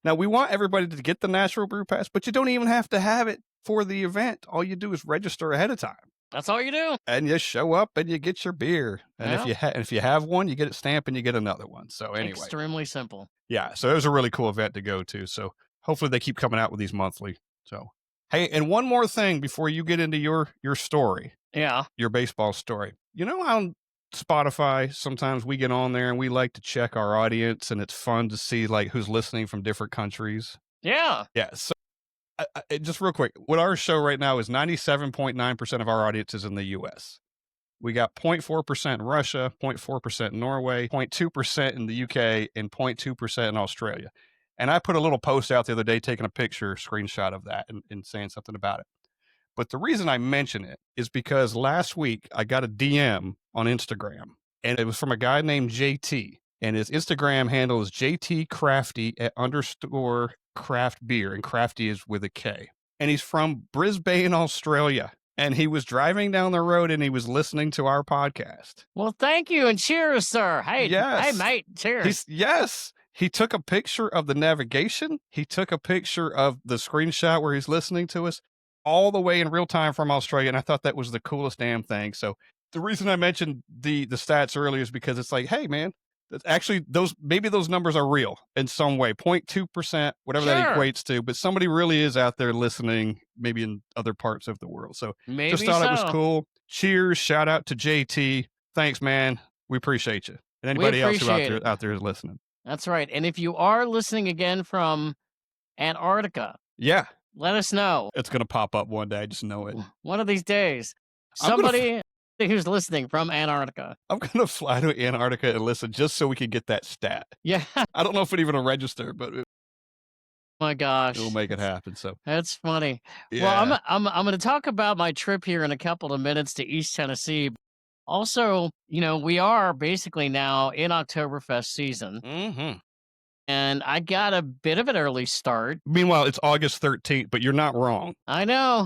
now we want everybody to get the Nashville Brew Pass, but you don't even have to have it for the event. All you do is register ahead of time. That's all you do. And you show up and you get your beer. And if you have one, you get it stamped and you get another one. So anyway. Extremely simple. Yeah. So it was a really cool event to go to. So hopefully they keep coming out with these monthly. So, hey, and one more thing before you get into your story. Yeah. Your baseball story. On Spotify, sometimes we get on there and we like to check our audience, and it's fun to see who's listening from different countries. Yeah. Yeah. So just real quick, what our show right now is 97.9% of our audience is in the U.S. We got 0.4% in Russia, 0.4% in Norway, 0.2% in the UK, and 0.2% in Australia. And I put a little post out the other day taking a screenshot of that and saying something about it. But the reason I mention it is because last week I got a DM on Instagram, and it was from a guy named JT. And his Instagram handle is JTCrafty _craft beer, and crafty is with a K. And he's from Brisbane, Australia. And he was driving down the road and he was listening to our podcast. Well, thank you and cheers, sir. Hey, yes. Hey, mate, cheers. Yes. He took a picture of the navigation. He took a picture of the screenshot where he's listening to us all the way in real time from Australia. And I thought that was the coolest damn thing. So the reason I mentioned the stats earlier is because it's like, hey, man, actually maybe those numbers are real in some way, 0.2%, whatever that equates to. But somebody really is out there listening, maybe in other parts of the world. So just thought it was cool. Cheers. Shout out to JT. Thanks, man. We appreciate you. And anybody else who out there is listening. That's right. And if you are listening again from Antarctica, let us know. It's going to pop up one day. I just know it. One of these days. Somebody who's listening from Antarctica. I'm going to fly to Antarctica and listen just so we can get that stat. Yeah. I don't know if it even will register, but my gosh, it'll make it happen. So that's funny. Yeah. Well, I'm going to talk about my trip here in a couple of minutes to East Tennessee. Also, we are basically now in Oktoberfest season. Mm-hmm. And I got a bit of an early start. Meanwhile, it's August 13th, but you're not wrong. I know.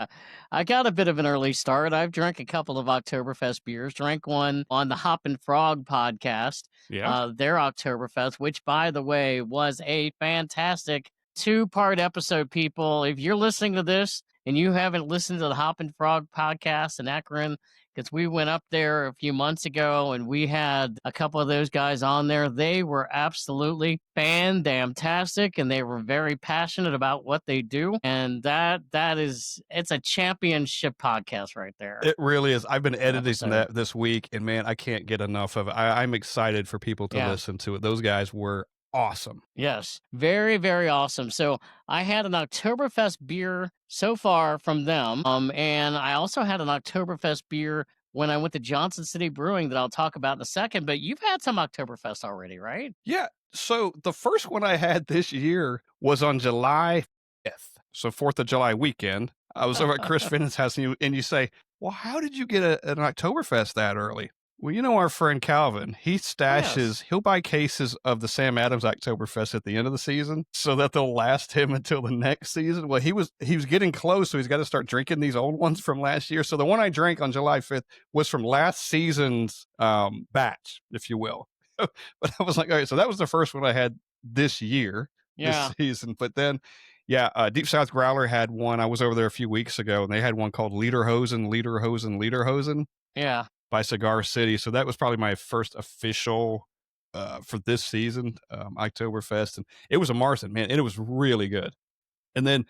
I got a bit of an early start. I've drank a couple of Oktoberfest beers. Drank one on the Hop and Frog podcast. Yeah. Their Oktoberfest, which, by the way, was a fantastic 2-part episode, people. If you're listening to this and you haven't listened to the Hop and Frog podcast in Akron, because we went up there a few months ago and we had a couple of those guys on there. They were absolutely fan-damn-tastic, and they were very passionate about what they do. And it's a championship podcast right there. It really is. I've been editing that this week, and man, I can't get enough of it. I'm excited for people to listen to it. Those guys were awesome. Yes, very, very awesome. So I had an Oktoberfest beer so far from them, and I also had an Oktoberfest beer when I went to Johnson City Brewing that I'll talk about in a second. But you've had some Oktoberfest already, right? Yeah. So the first one I had this year was on July 5th, so 4th of July weekend. I was over at Chris Finn's house, and you say, well, how did you get an Oktoberfest that early? Well, our friend Calvin, he stashes, he'll buy cases of the Sam Adams Oktoberfest at the end of the season so that they'll last him until the next season. Well, he was getting close, so he's got to start drinking these old ones from last year. So the one I drank on July 5th was from last season's batch, if you will. But I was like, all right, so that was the first one I had this year, this season. But then, Deep South Growler had one. I was over there a few weeks ago, and they had one called Lederhosen. Yeah. By Cigar City. So that was probably my first official for this season, Oktoberfest. And it was a Martha, man, and it was really good. And then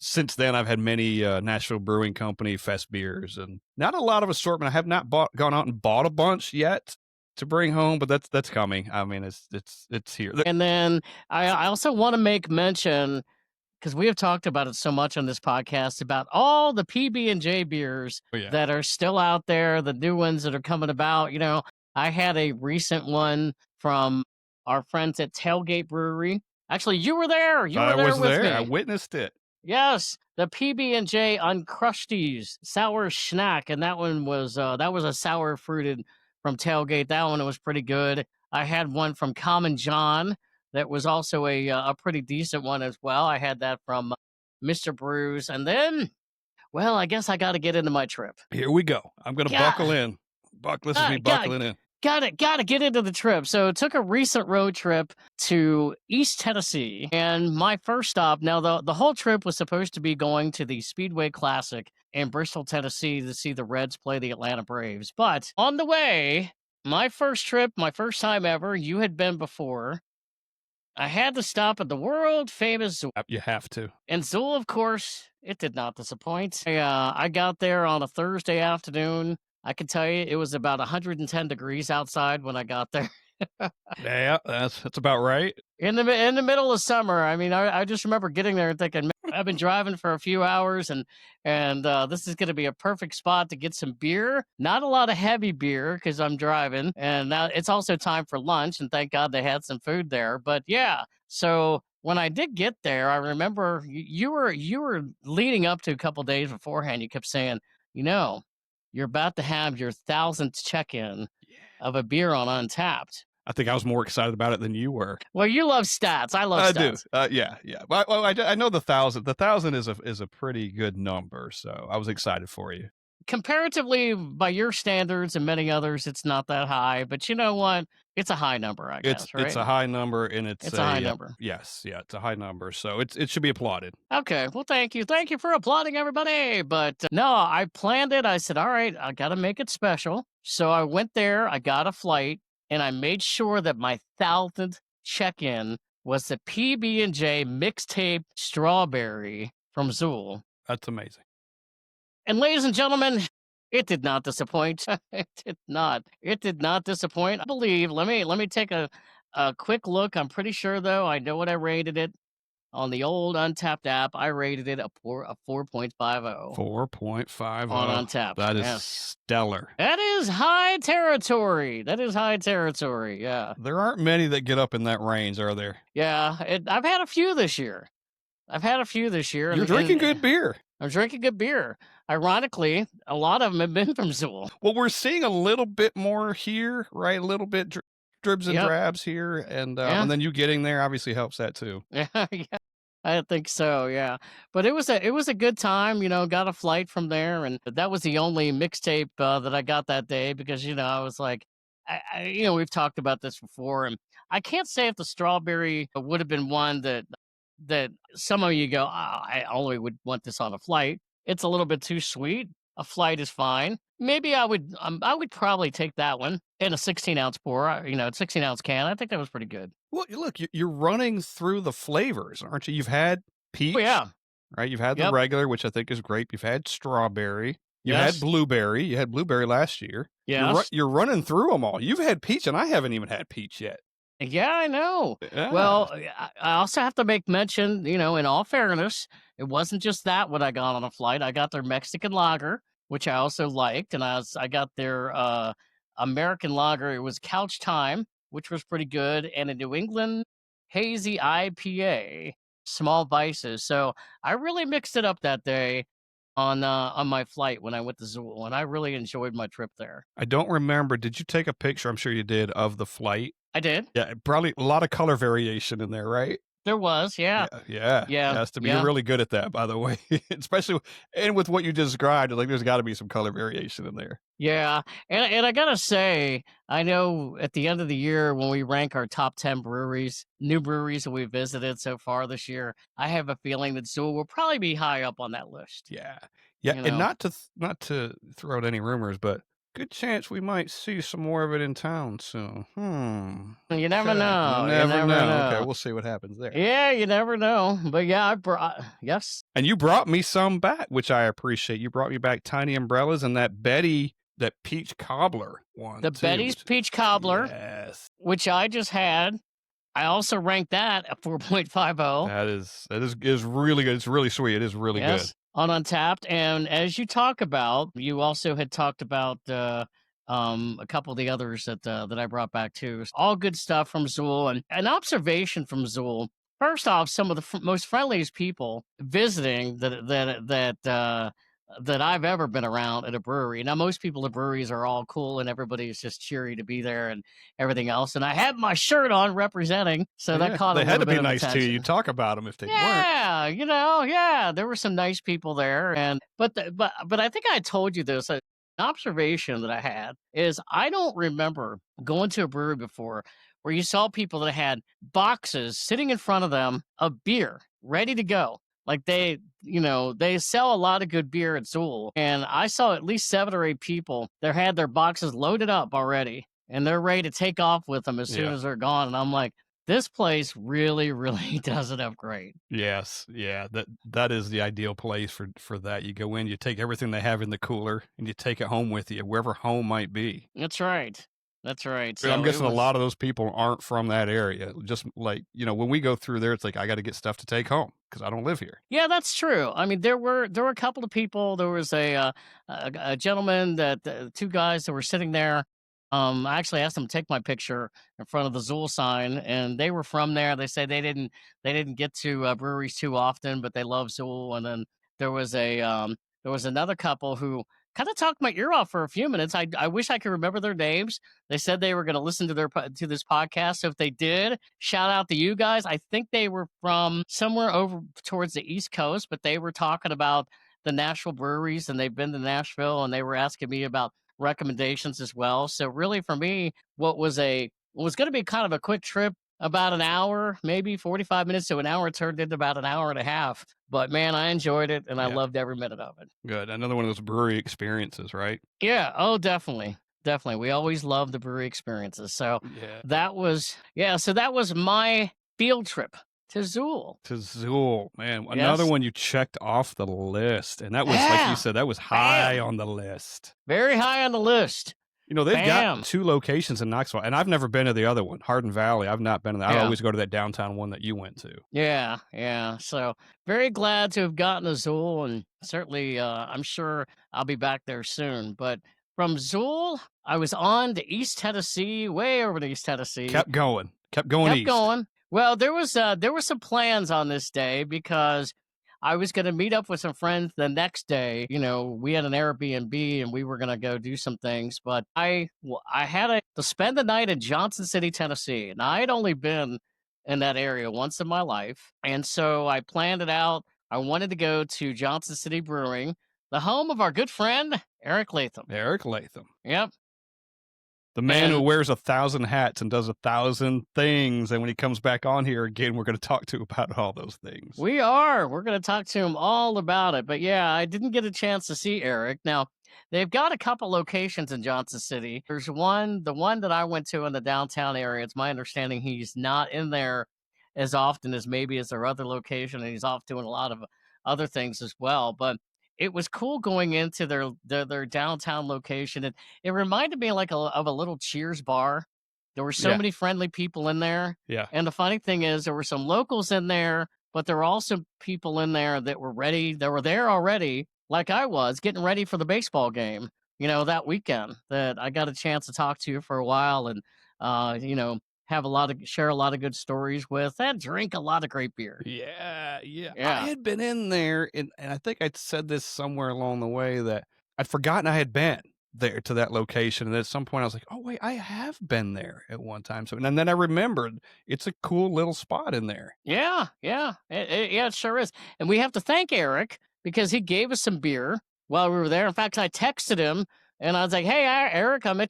since then, I've had many Nashville Brewing Company fest beers, and not a lot of assortment. I have not gone out and bought a bunch yet to bring home, but that's coming. I mean, it's here. And then I also want to make mention, because we have talked about it so much on this podcast, about all the PB&J beers that are still out there, the new ones that are coming about. I had a recent one from our friends at Tailgate Brewery. Actually, you were there. I was with there. me. I witnessed it. Yes, the PB&J Uncrusties Sour Schnack, and that one was a sour fruited from Tailgate. That one was pretty good. I had one from Common John. That was also a pretty decent one as well. I had that from Mr. Brews. And then, well, I guess I got to get into my trip. Here we go. I'm going to buckle in. This is me buckling in. Got to get into the trip. So took a recent road trip to East Tennessee. And my first stop, now the whole trip was supposed to be going to the Speedway Classic in Bristol, Tennessee to see the Reds play the Atlanta Braves. But on the way, my first trip, my first time ever, you had been before, I had to stop at the world-famous Zool. You have to. And Zool, of course, it did not disappoint. I got there on a Thursday afternoon. I can tell you it was about 110 degrees outside when I got there. Yeah, that's about right. In the middle of summer. I mean, I just remember getting there and thinking, I've been driving for a few hours, and this is going to be a perfect spot to get some beer. Not a lot of heavy beer because I'm driving, and now it's also time for lunch. And thank God they had some food there. But yeah, so when I did get there, I remember you were leading up to a couple days beforehand. You kept saying, you're about to have your 1,000th check-in of a beer on Untapped. I think I was more excited about it than you were. Well, you love stats. I love stats. I do. Yeah. Well, I know the 1,000. The 1,000 is a pretty good number, so I was excited for you. comparatively, by your standards and many others, it's not that high. But you know what? It's a high number, I guess, right? It's a high number, and it's a high number. Yes, yeah, it's a high number, so it should be applauded. Okay, well, thank you for applauding, everybody. But no, I planned it. I said, all right, I got to make it special. So I went there, I got a flight, and I made sure that my 1000th check-in was the PB&J mixtape strawberry from Zool. That's amazing. And ladies and gentlemen, it did not disappoint. It did not. It did not disappoint. I believe. Let me take a quick look. I'm pretty sure though. I know what I rated it on the old Untapped app. I rated it a 4.50. 4.50 on Untapped. That is stellar. That is high territory. Yeah. There aren't many that get up in that range, are there? Yeah. I've had a few this year. You're drinking good beer. I'm drinking good beer. Ironically, a lot of them have been from Zool. Well, we're seeing a little bit more here, right? A little bit dribs and drabs here, and then you getting there obviously helps that too. Yeah, I think so. Yeah, but it was a good time. Got a flight from there, and that was the only mixtape that I got that day because I was like, we've talked about this before, and I can't say if the strawberry would have been one that some of you go, I only would want this on a flight. It's a little bit too sweet. A flight is fine. Maybe I would probably take that one in a 16-ounce pour, 16-ounce can. I think that was pretty good. Well, look, you're running through the flavors, aren't you? You've had peach, right? You've had the regular, which I think is grape. You've had strawberry. You had blueberry. You had blueberry last year. Yeah, you're running through them all. You've had peach, and I haven't even had peach yet. Yeah, I know. Yeah. Well, I also have to make mention, in all fairness, it wasn't just that what I got on a flight. I got their Mexican lager, which I also liked, and I got their American lager. It was Couch Time, which was pretty good, and a New England hazy IPA, Small Vices. So I really mixed it up that day on my flight when I went to Zool, and I really enjoyed my trip there. I don't remember. Did you take a picture? I'm sure you did, of the flight. I did. Yeah, probably a lot of color variation in there, right? There was, yeah. Yeah. Has to be. You're really good at that, by the way. Especially, and with what you described, like there's got to be some color variation in there. Yeah, and I gotta say, I know at the end of the year when we rank our top 10 breweries, new breweries that we visited so far this year, I have a feeling that Zool will probably be high up on that list. Yeah, and not to throw out any rumors, but good chance we might see some more of it in town soon. You never know. You never know. Okay, we'll see what happens there. Yeah, you never know. But yeah, yes. And you brought me some back, which I appreciate. You brought me back Tiny Umbrellas and that peach cobbler one. The Betty's peach cobbler, yes, which I just had. I also ranked that at 4.50. That is really good. It's really sweet. It is really good. On Untapped. And as you talk about, you also had talked about a couple of the others that I brought back too. All good stuff from Zool. And an observation from Zool. First off, some of the most friendliest people visiting that I've ever been around at a brewery. Now, most people at breweries are all cool and everybody's just cheery to be there and everything else. And I had my shirt on representing, so that caught a little bit of attention. They had to be nice to you. Talk about them if they weren't. Yeah, there were some nice people there. But I think I told you this. An observation that I had is I don't remember going to a brewery before where you saw people that had boxes sitting in front of them of beer ready to go. Like they sell a lot of good beer at Zool. And I saw at least 7 or 8 people that had their boxes loaded up already. And they're ready to take off with them as soon as they're gone. And I'm like, this place really, really does it up great. Yes. Yeah. That is the ideal place for that. You go in, you take everything they have in the cooler, and you take it home with you, wherever home might be. That's right. So I'm guessing a lot of those people aren't from that area. Just like, when we go through there, it's like, I got to get stuff to take home because I don't live here. Yeah, that's true. I mean, there were a couple of people. There was a gentleman 2 guys that were sitting there. I actually asked them to take my picture in front of the Zool sign, and they were from there. They say they didn't get to breweries too often, but they love Zool. And then there was another couple who kind of talked my ear off for a few minutes. I wish I could remember their names. They said they were going to listen to this podcast. So if they did, shout out to you guys. I think they were from somewhere over towards the East Coast, but they were talking about the Nashville breweries, and they've been to Nashville, and they were asking me about recommendations as well. So really, for me, what was going to be kind of a quick trip, about an hour, maybe 45 minutes to an hour, turned into about an hour and a half. But man, I enjoyed it, and I loved every minute of it. Good. Another one of those brewery experiences, right? Yeah. Oh, definitely. Definitely. We always love the brewery experiences. So that was my field trip to Zool. To Zool, man. Another one you checked off the list. And that was, like you said, that was high on the list. Very high on the list. You know, they've got 2 locations in Knoxville, and I've never been to the other one, Hardin Valley. I've not been to that. I always go to that downtown one that you went to. Yeah, yeah. So very glad to have gotten to Zool, and certainly I'm sure I'll be back there soon. But from Zool, I was on to East Tennessee, way over to East Tennessee. Kept going east. Going. Well, there were some plans on this day because I was going to meet up with some friends the next day. You know, we had an Airbnb and we were going to go do some things, but I had to spend the night in Johnson City, Tennessee. And I had only been in that area once in my life. And so I planned it out. I wanted to go to Johnson City Brewing, the home of our good friend, Eric Latham. Eric Latham. Yep. The man who wears 1,000 hats and does 1,000 things. And when he comes back on here again, we're going to talk to him about all those things. We are. We're going to talk to him all about it. But yeah, I didn't get a chance to see Eric. Now, they've got a couple locations in Johnson City. There's the one that I went to in the downtown area. It's my understanding he's not in there as often as maybe as their other location, and he's off doing a lot of other things as well. But it was cool going into their downtown location. It reminded me like of a little Cheers bar. There were so many friendly people in there. Yeah. And the funny thing is there were some locals in there, but there were also people in there that were ready. They were there already, like I was, getting ready for the baseball game, you know, that weekend that I got a chance to talk to for a while and, you know, share a lot of good stories with, and drink a lot of great beer. Yeah. I had been in there, and I think I said this somewhere along the way that I'd forgotten I had been there to that location. And at some point I was like, oh wait, I have been there at one time. So, and then I remembered it's a cool little spot in there. Yeah. It sure is. And we have to thank Eric because he gave us some beer while we were there. In fact, I texted him and I was like, hey, Eric, I'm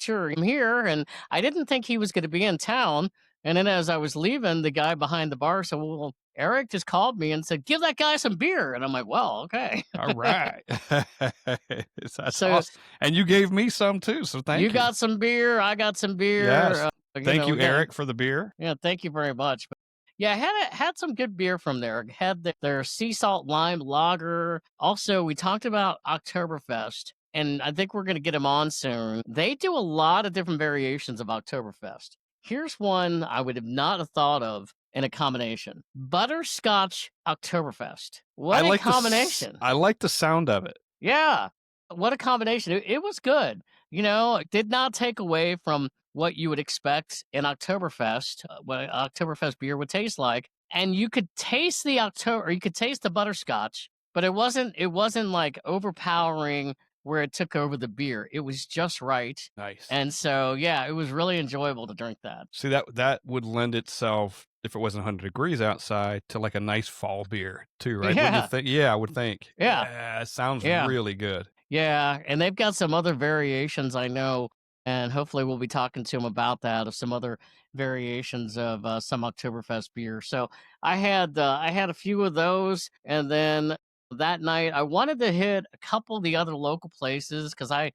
here. And I didn't think he was going to be in town. And then as I was leaving, the guy behind the bar said, well, Eric just called me and said, give that guy some beer. And I'm like, well, okay. All right. That's awesome. And you gave me some too. So thank you. You got some beer. I got some beer. Yes. Thank you, Eric, for the beer. Yeah, thank you very much. But yeah, I had some good beer from there. Had their sea salt lime lager. Also, we talked about Oktoberfest, and I think we're going to get him on soon. They do a lot of different variations of Oktoberfest. Here's one I would have not have thought of in a combination. Butterscotch Oktoberfest. What a combination. I like the sound of it. Yeah. What a combination. It was good. You know, it did not take away from what you would expect in Oktoberfest, what Oktoberfest beer would taste like. And you could taste the butterscotch, but it wasn't like overpowering where it took over the beer. It was just right. Nice. And so, yeah, it was really enjoyable to drink that. See, that would lend itself, if it wasn't 100 degrees outside, to like a nice fall beer too, right? Yeah. I would think. Yeah. It sounds really good. Yeah, and they've got some other variations, I know, and hopefully we'll be talking to them about that, of some other variations of some Oktoberfest beer. So I had a few of those, and then that night I wanted to hit a couple of the other local places because I'm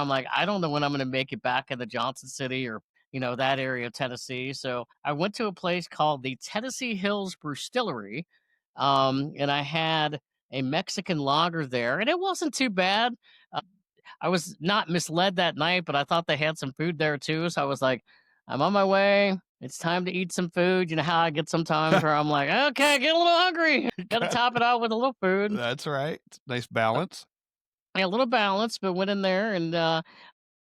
like, I don't know when I'm going to make it back into Johnson City or, you know, that area of Tennessee. So I went to a place called the Tennessee Hills Brewstillery, and I had a Mexican lager there, and it wasn't too bad. I was not misled that night, but I thought they had some food there too. So I was like, I'm on my way. It's time to eat some food. You know how I get sometimes where I'm like, okay, get a little hungry. Got to top it out with a little food. That's right. Nice balance. Yeah, a little balance, but went in there and,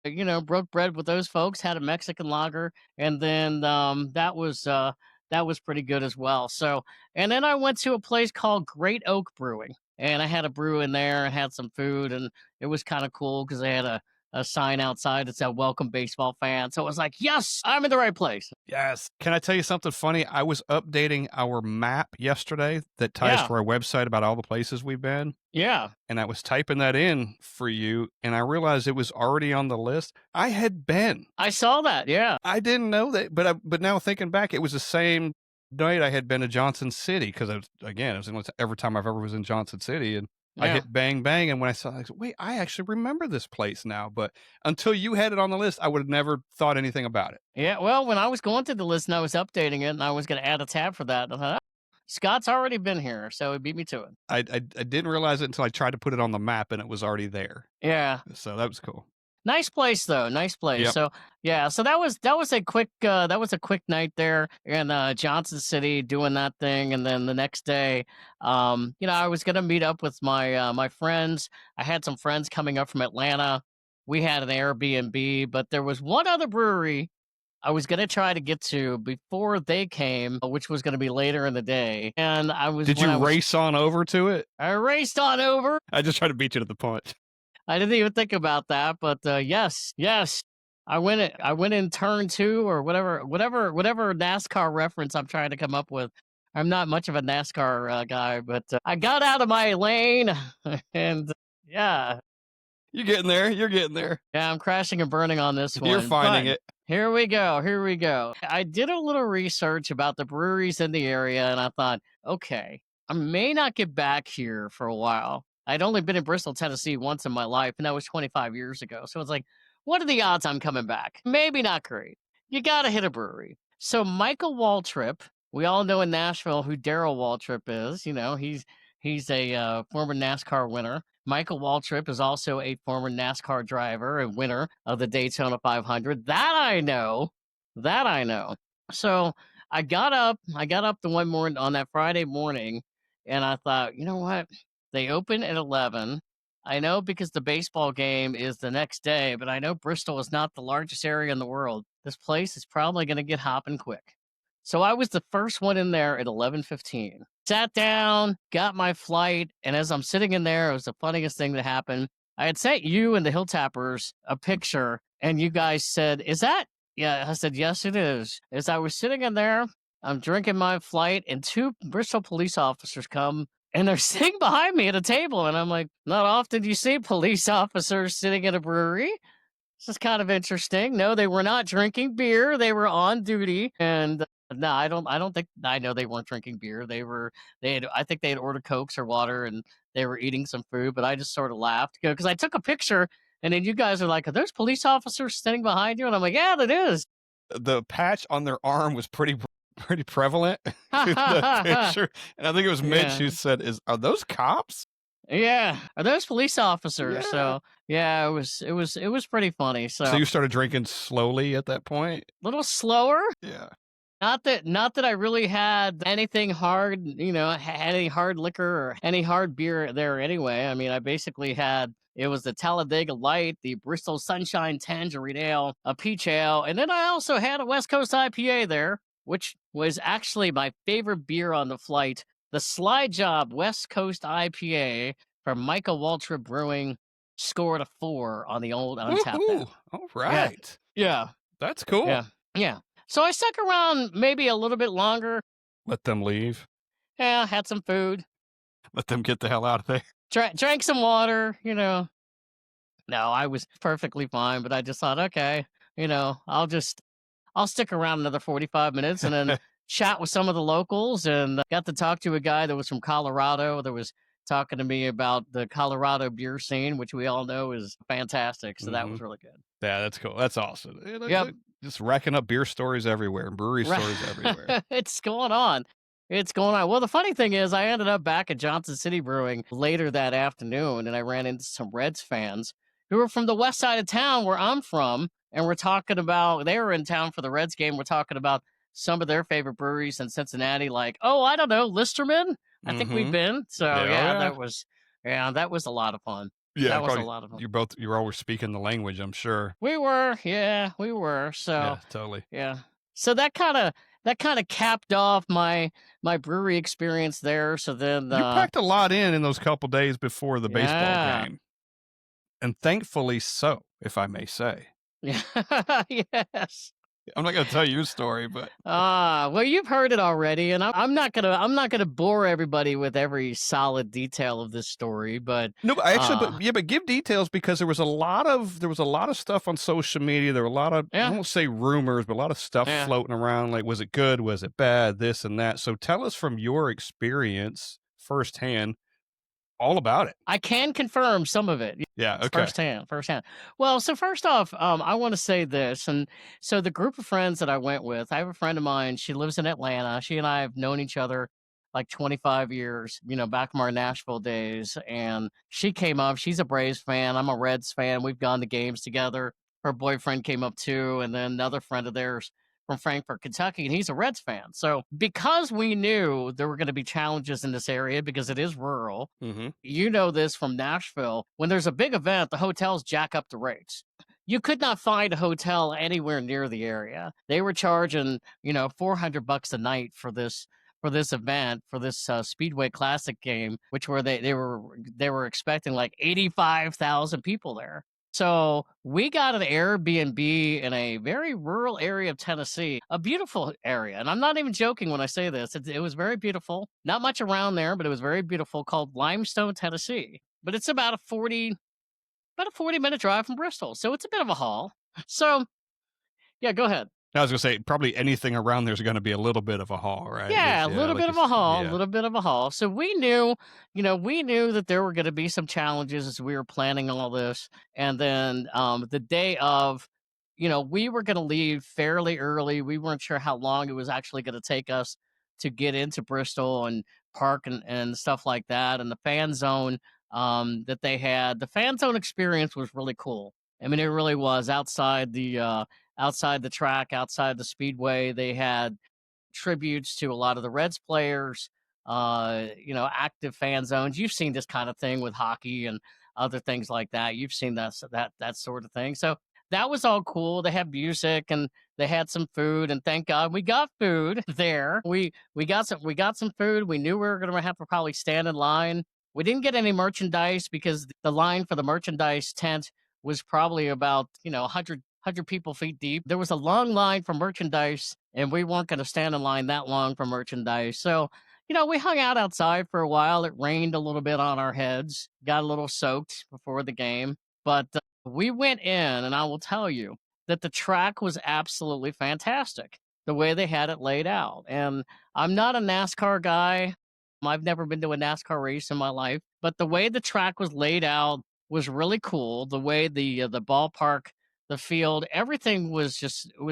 you know, broke bread with those folks, had a Mexican lager, and then that was pretty good as well. So, and then I went to a place called Great Oak Brewing, and I had a brew in there and had some food, and it was kind of cool because they had a sign outside that said "Welcome Baseball Fan." So it was like, yes, I'm in the right place. Yes. Can I tell you something funny? I was updating our map yesterday that ties to our website about all the places we've been. Yeah. And I was typing that in for you, and I realized it was already on the list. I had been. I saw that. Yeah. I didn't know that, but now thinking back, it was the same night I had been to Johnson City because it was the only every time I've ever was in Johnson City, and I hit bang bang, and when I saw it, I said, wait, I actually remember this place now. But until you had it on the list, I would have never thought anything about it. Yeah, well, when I was going through the list and I was updating it, and I was going to add a tab for that, I thought, Scott's already been here, so it beat me to it. I didn't realize it until I tried to put it on the map, and it was already there. Yeah. So that was cool. Nice place though, nice place. Yep. So yeah, so that was a quick night there in Johnson City doing that thing, and then the next day, I was gonna meet up with my friends. I had some friends coming up from Atlanta. We had an Airbnb, but there was one other brewery I was gonna try to get to before they came, which was gonna be later in the day. And I was. Did you race on over to it? I raced on over. I just tried to beat you to the punch. I didn't even think about that, but yes. I went in turn 2 or whatever NASCAR reference I'm trying to come up with. I'm not much of a NASCAR guy, but I got out of my lane, and yeah. You're getting there. Yeah, I'm crashing and burning on this one. You're finding it. Here we go. I did a little research about the breweries in the area, and I thought, okay, I may not get back here for a while. I'd only been in Bristol, Tennessee once in my life, and that was 25 years ago. So it's like, what are the odds I'm coming back? Maybe not great. You got to hit a brewery. So Michael Waltrip, we all know in Nashville who Darrell Waltrip is. You know, he's a former NASCAR winner. Michael Waltrip is also a former NASCAR driver and winner of the Daytona 500. That I know. So I got up the one morning on that Friday morning, and I thought, you know what? They open at 11. I know because the baseball game is the next day, but I know Bristol is not the largest area in the world. This place is probably going to get hopping quick. So I was the first one in there at 11:15. Sat down, got my flight, and as I'm sitting in there, it was the funniest thing that happened. I had sent you and the Hill Tappers a picture, and you guys said, "Is that?" Yeah, I said, "Yes, it is." As I was sitting in there, I'm drinking my flight, and 2 Bristol police officers come. And they're sitting behind me at a table, and I'm like, not often do you see police officers sitting at a brewery. This is kind of interesting. No, they were not drinking beer. They were on duty. And no, I don't think, I know they weren't drinking beer. I think they had ordered Cokes or water, and they were eating some food, but I just sort of laughed because I took a picture, and then you guys are like, are those police officers standing behind you? And I'm like, yeah, that is. The patch on their arm was pretty prevalent in the picture, and I think it was Mitch who said, "Are those cops?" Yeah, are those police officers? Yeah. So yeah, it was pretty funny. So you started drinking slowly at that point, a little slower. Yeah, not that I really had anything hard, any hard liquor or any hard beer there anyway. I mean, I basically had. It was the Talladega Light, the Bristol Sunshine Tangerine Ale, a peach ale, and then I also had a West Coast IPA there, which was actually my favorite beer on the flight, the Slide Job West Coast IPA from Michael Waltrip Brewing, scored a 4 on the old Untappd app. All right. Yeah. That's cool. Yeah. So I stuck around maybe a little bit longer. Let them leave. Yeah, had some food. Let them get the hell out of there. Drank some water, No, I was perfectly fine, but I just thought, okay, I'll stick around another 45 minutes and then chat with some of the locals, and got to talk to a guy that was from Colorado that was talking to me about the Colorado beer scene, which we all know is fantastic. So that was really good. Yeah, that's cool. That's awesome. Yep. Just racking up beer stories everywhere and brewery stories everywhere. It's going on. Well, the funny thing is I ended up back at Johnson City Brewing later that afternoon, and I ran into some Reds fans who were from the west side of town where I'm from. And we're talking about, they were in town for the Reds game. We're talking about some of their favorite breweries in Cincinnati, like, I don't know, Listerman. I think we've been. So that was a lot of fun. Yeah, that was a lot of fun. You were always speaking the language, I'm sure. We were. So yeah, totally. Yeah. So that kind of capped off my brewery experience there. So then you packed a lot in those couple days before the baseball game. And thankfully so, if I may say. Yeah. Yes. I'm not going to tell you a story, but well, you've heard it already, and I'm not gonna bore everybody with every solid detail of this story. But no, but actually, but give details, because there was a lot of stuff on social media. There were a lot of, I won't say rumors, but a lot of stuff floating around. Like, was it good? Was it bad? This and that. So tell us from your experience firsthand all about it. I can confirm some of it. Yeah, okay. Firsthand. Well, so first off, I want to say this. And so the group of friends that I went with, I have a friend of mine. She lives in Atlanta. She and I have known each other like 25 years, back from our Nashville days. And she came up. She's a Braves fan. I'm a Reds fan. We've gone to games together. Her boyfriend came up too. And then another friend of theirs from Frankfort, Kentucky, and he's a Reds fan. So because we knew there were going to be challenges in this area because it is rural, you know this from Nashville, when there's a big event, the hotels jack up the rates. You could not find a hotel anywhere near the area. They were charging, $400 a night for this event, for this Speedway Classic game, which they were expecting like 85,000 people there. So we got an Airbnb in a very rural area of Tennessee, a beautiful area. And I'm not even joking when I say this. It was very beautiful. Not much around there, but it was very beautiful, called Limestone, Tennessee. But it's about a 40-minute drive from Bristol. So it's a bit of a haul. So, yeah, go ahead. I was going to say, probably anything around there is going to be a little bit of a haul, right? Yeah, a little bit of a haul. So we knew that there were going to be some challenges as we were planning all this. And then the day of, we were going to leave fairly early. We weren't sure how long it was actually going to take us to get into Bristol and park and stuff like that. And the fan zone that they had, the fan zone experience was really cool. I mean, it really was. Outside the track, outside the speedway, they had tributes to a lot of the Reds players, active fan zones. You've seen this kind of thing with hockey and other things like that. You've seen that sort of thing. So that was all cool. They had music and they had some food, and thank God we got food there. We got some food. We knew we were going to have to probably stand in line. We didn't get any merchandise because the line for the merchandise tent was probably about 100 people feet deep. There was a long line for merchandise, and we weren't going to stand in line that long for merchandise. So, we hung out outside for a while. It rained a little bit on our heads, got a little soaked before the game. But we went in, and I will tell you that the track was absolutely fantastic, the way they had it laid out. And I'm not a NASCAR guy. I've never been to a NASCAR race in my life. But the way the track was laid out was really cool. The way the ballpark, the field, everything was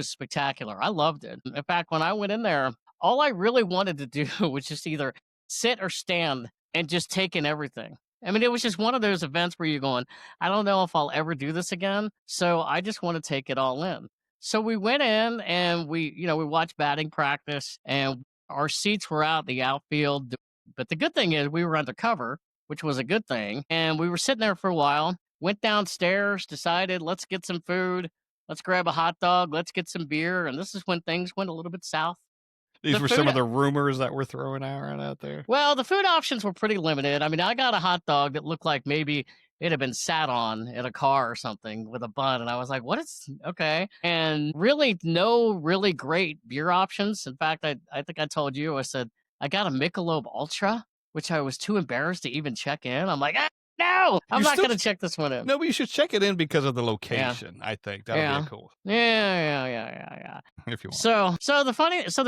spectacular. I loved it. In fact, when I went in there, all I really wanted to do was just either sit or stand and just take in everything. I mean, it was just one of those events where you're going, I don't know if I'll ever do this again. So I just want to take it all in. So we went in and we watched batting practice, and our seats were out in the outfield. But the good thing is we were undercover, which was a good thing. And we were sitting there for a while, went downstairs, decided, let's get some food. Let's grab a hot dog. Let's get some beer. And this is when things went a little bit south. These were some of the rumors that were throwing out there. Well, the food options were pretty limited. I mean, I got a hot dog that looked like maybe it had been sat on in a car or something with a bun. And I was like, okay. And really no really great beer options. In fact, I think I told you, I said, I got a Michelob Ultra, which I was too embarrassed to even check in. I'm like, no, I'm not going to check this one in. No, but you should check it in because of the location. Yeah. I think that'll be cool. Yeah. If you want. So the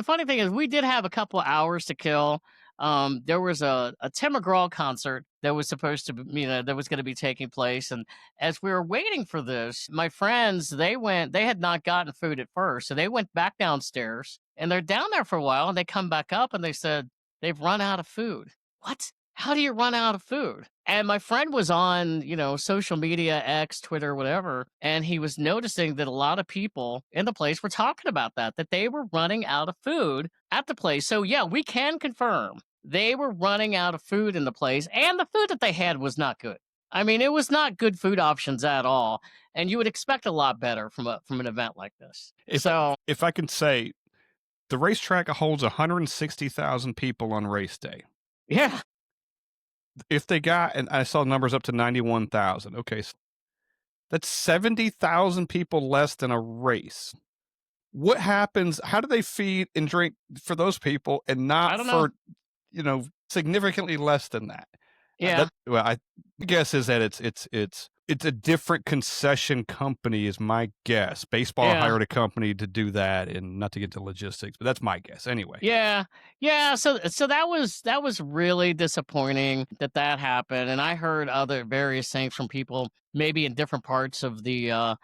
funny thing is, we did have a couple hours to kill. There was a Tim McGraw concert that was supposed to be, that was going to be taking place. And as we were waiting for this, my friends, they had not gotten food at first. So they went back downstairs, and they're down there for a while, and they come back up and they said, they've run out of food. What? How do you run out of food? And my friend was on, social media, X, Twitter, whatever, and he was noticing that a lot of people in the place were talking about that they were running out of food at the place. So, yeah, we can confirm they were running out of food in the place, and the food that they had was not good. I mean, it was not good food options at all, and you would expect a lot better from an event like this. If I can say, the racetrack holds 160,000 people on race day. Yeah. If they got, and I saw numbers up to 91,000. Okay. That's 70,000 people less than a race. What happens? How do they feed and drink for those people and not for, significantly less than that? Yeah. I guess is that it's a different concession company is my guess. Baseball hired a company to do that, and not to get to logistics, but that's my guess anyway. Yeah. So that was really disappointing that happened. And I heard other various things from people, maybe in different parts of the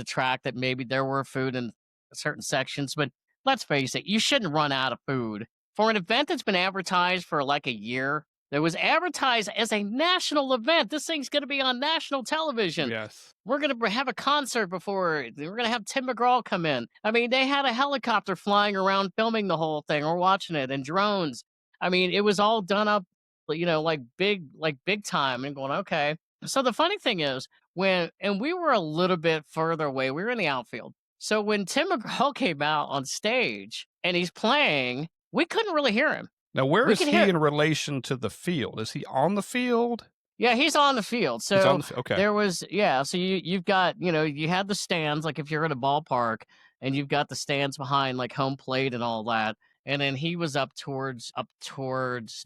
track, that maybe there were food in certain sections. But let's face it, you shouldn't run out of food for an event that's been advertised for like a year. That was advertised as a national event. This thing's going to be on national television. Yes. We're going to have a concert before. We're going to have Tim McGraw come in. I mean, they had a helicopter flying around filming the whole thing or watching it, and drones. I mean, it was all done up, like big time, and going, okay. So the funny thing is, and we were a little bit further away. We were in the outfield. So when Tim McGraw came out on stage and he's playing, we couldn't really hear him. Now, where is he in relation to the field? Is he on the field? Yeah, he's on the field. So he's on okay. There was, so you've got, you had the stands, like if you're at a ballpark, and you've got the stands behind like home plate and all that. And then he was up towards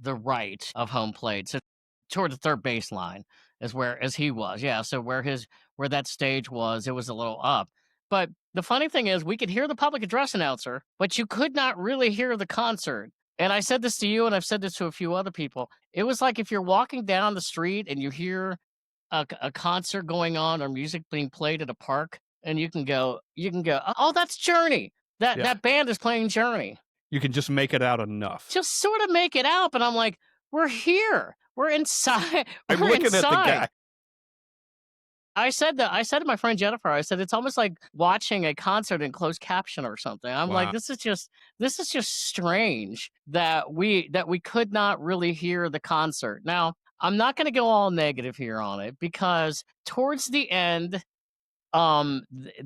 the right of home plate. So toward the third baseline as he was. Yeah. So where that stage was, it was a little up. But the funny thing is, we could hear the public address announcer, but you could not really hear the concert. And I said this to you, and I've said this to a few other people. It was like if you're walking down the street and you hear a concert going on or music being played at a park, and you can go, oh, that's Journey. That band is playing Journey. You can just make it out enough. Just sort of make it out, but I'm like, we're here. We're inside. I'm looking at the guy. I said to my friend Jennifer, I said, it's almost like watching a concert in closed caption or something. I'm like, this is just strange that we could not really hear the concert. Now, I'm not going to go all negative here on it, because towards the end, he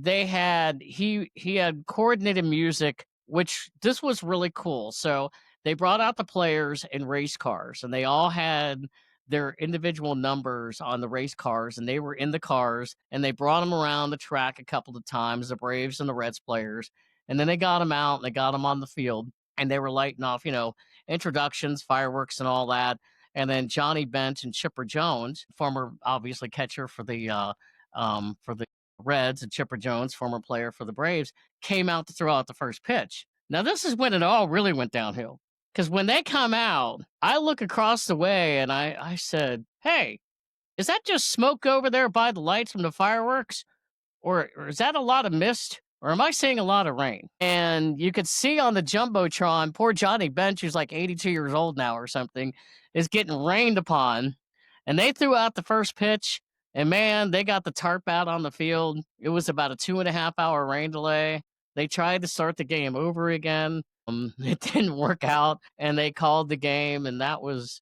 had coordinated music, which this was really cool. So they brought out the players in race cars, and they all had their individual numbers on the race cars, and they were in the cars, and they brought them around the track a couple of times, the Braves and the Reds players, and then they got them out and they got them on the field, and they were lighting off, introductions, fireworks, and all that. And then Johnny Bench and Chipper Jones, former obviously catcher for the Reds, and Chipper Jones, former player for the Braves, came out to throw out the first pitch. Now this is when it all really went downhill. Because when they come out, I look across the way and I said, hey, is that just smoke over there by the lights from the fireworks? Or is that a lot of mist? Or am I seeing a lot of rain? And you could see on the Jumbotron, poor Johnny Bench, who's like 82 years old now or something, is getting rained upon. And they threw out the first pitch. And man, they got the tarp out on the field. It was about a 2.5 hour rain delay. They tried to start the game over again. It didn't work out, and they called the game, and that was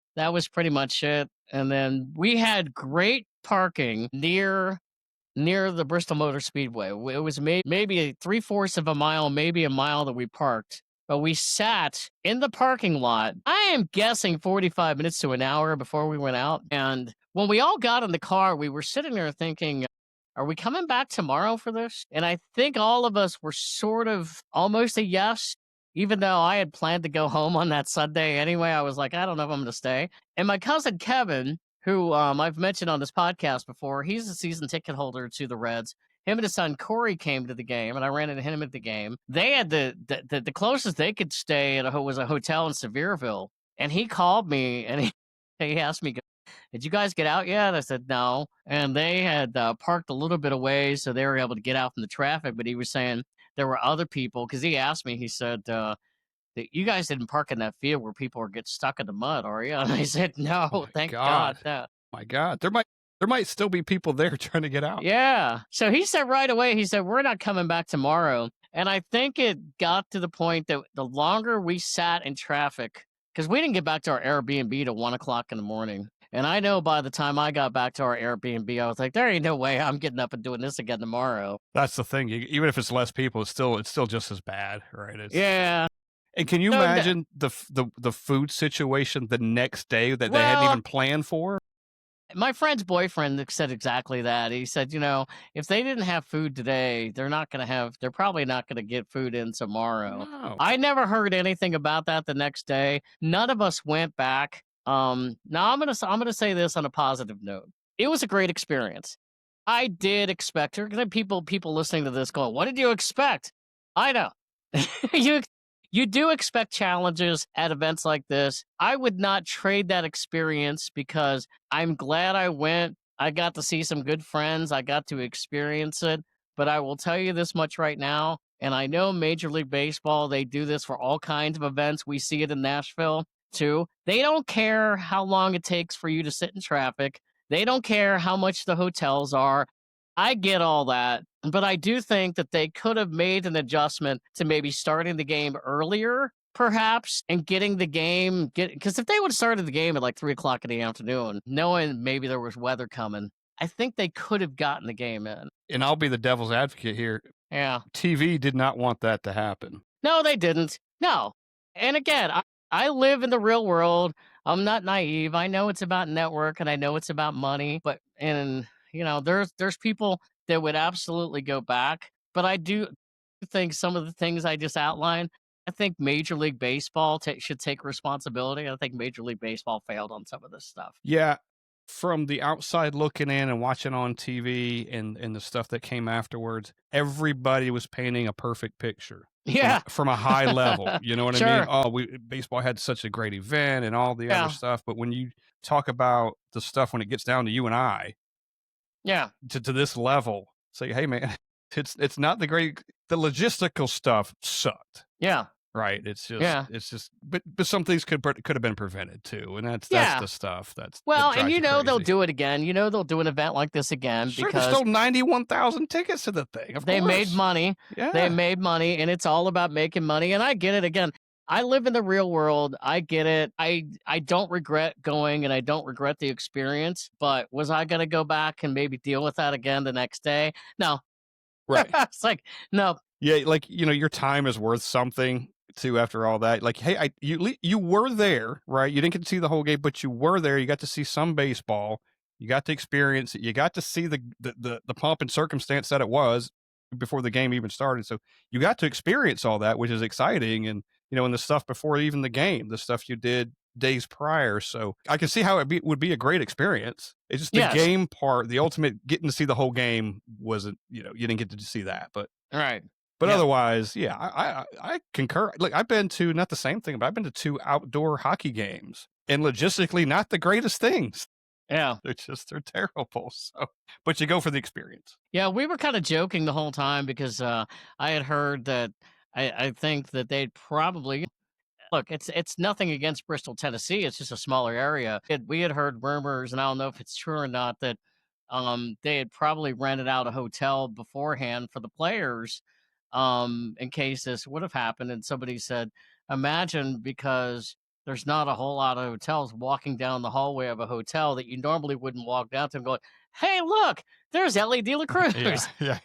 pretty much it. And then we had great parking near the Bristol Motor Speedway. It was maybe 3/4 of a mile, maybe a mile that we parked, but we sat in the parking lot. I am guessing 45 minutes to an hour before we went out. And when we all got in the car, we were sitting there thinking, are we coming back tomorrow for this? And I think all of us were sort of almost a yes. Even though I had planned to go home on that Sunday anyway, I was like, I don't know if I'm going to stay. And my cousin Kevin, who I've mentioned on this podcast before, he's a season ticket holder to the Reds. Him and his son Corey came to the game, and I ran into him at the game. They had the closest they could stay at was a hotel in Sevierville. And he called me, and he asked me, did you guys get out yet? I said, no. And they had parked a little bit away, so they were able to get out from the traffic. But he was saying there were other people, because he asked me, he said, that you guys didn't park in that field where people are getting stuck in the mud, are you? And I said, no, thank God. My God, there might still be people there trying to get out. Yeah. So he said right away, he said, we're not coming back tomorrow. And I think it got to the point that the longer we sat in traffic, because we didn't get back to our Airbnb till 1 o'clock in the morning. And I know by the time I got back to our Airbnb, I was like, there ain't no way I'm getting up and doing this again tomorrow. That's the thing. Even if it's less people, it's still just as bad, right? Yeah. And can you imagine the food situation the next day that they hadn't even planned for? My friend's boyfriend said exactly that. He said, if they didn't have food today, they're probably not going to get food in tomorrow. No. I never heard anything about that the next day. None of us went back. Now I'm going to say this on a positive note. It was a great experience. I did expect her. People listening to this going, what did you expect? I know. You do expect challenges at events like this. I would not trade that experience because I'm glad I went. I got to see some good friends. I got to experience it. But I will tell you this much right now, and I know Major League Baseball, they do this for all kinds of events. We see it in Nashville, too. They don't care how long it takes for you to sit in traffic. They don't care how much the hotels are. I get all that, but I do think that they could have made an adjustment to maybe starting the game earlier, perhaps, and getting the game. Because if they would have started the game at like 3:00 in the afternoon, knowing maybe there was weather coming, I think they could have gotten the game in. And I'll be the devil's advocate here. Yeah. TV did not want that to happen. No, they didn't. No. And again, I live in the real world. I'm not naive. I know it's about network and I know it's about money, but there's people that would absolutely go back. But I do think some of the things I just outlined, I think Major League Baseball should take responsibility. I think Major League Baseball failed on some of this stuff. Yeah. From the outside looking in and watching on TV and the stuff that came afterwards, everybody was painting a perfect picture. Yeah. From a high level. You know what Sure. I mean? Oh, baseball had such a great event and all the other stuff. But when you talk about the stuff when it gets down to you and I, to this level, say, hey man, it's not the logistical stuff sucked. Yeah. Right. It's just but some things could have been prevented too. And that's the stuff that's well, that and they'll crazy. do it again. They'll do an event like this again Sure, because they sold 91,000 tickets to the thing. They course. made money. Yeah. They made money, and it's all about making money. And I get it. Again, I live in the real world. I get it. I don't regret going, and I don't regret the experience. But was I going to go back and maybe deal with that again the next day? No. Right. It's like, no. Yeah, like, your time is worth something too after all that. Like, hey, you were there, right? You didn't get to see the whole game, but you were there. You got to see some baseball. You got to experience it. You got to see the pomp and circumstance that it was before the game even started. So you got to experience all that, which is exciting. And, and the stuff before even the game, the stuff you did days prior. So I can see how it would be a great experience. It's just the game part, the ultimate getting to see the whole game wasn't, you didn't get to see that, but right. But otherwise, I concur. Look, I've been to not the same thing, but I've been to 2 outdoor hockey games, and logistically, not the greatest things. Yeah, they're terrible. So, but you go for the experience. Yeah, we were kind of joking the whole time because I had heard that I think that they'd probably look. It's nothing against Bristol, Tennessee. It's just a smaller area. We had heard rumors, and I don't know if it's true or not, that they had probably rented out a hotel beforehand for the players. In case this would have happened. And somebody said, imagine, because there's not a whole lot of hotels, walking down the hallway of a hotel that you normally wouldn't walk down to and going, hey, look, there's Ellie De La Cruz yeah.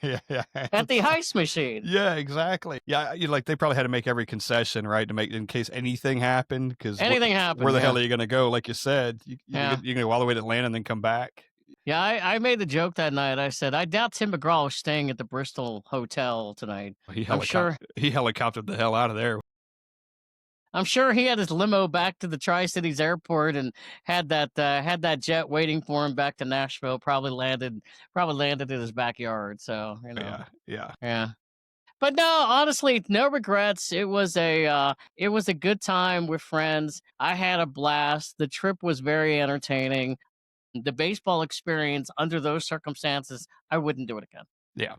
at the ice machine. Yeah, exactly. Yeah, they probably had to make every concession, right, to make in case anything happened. Because anything happened, where the hell are you going to go? Like you said, you can go all the way to Atlanta and then come back. Yeah, I made the joke that night. I said, I doubt Tim McGraw was staying at the Bristol Hotel tonight. He helicoptered the hell out of there. I'm sure he had his limo back to the Tri-Cities airport and had that jet waiting for him back to Nashville. Probably landed in his backyard. So yeah. But no, honestly, no regrets. It was a good time with friends. I had a blast. The trip was very entertaining. The baseball experience under those circumstances, I wouldn't do it again. Yeah.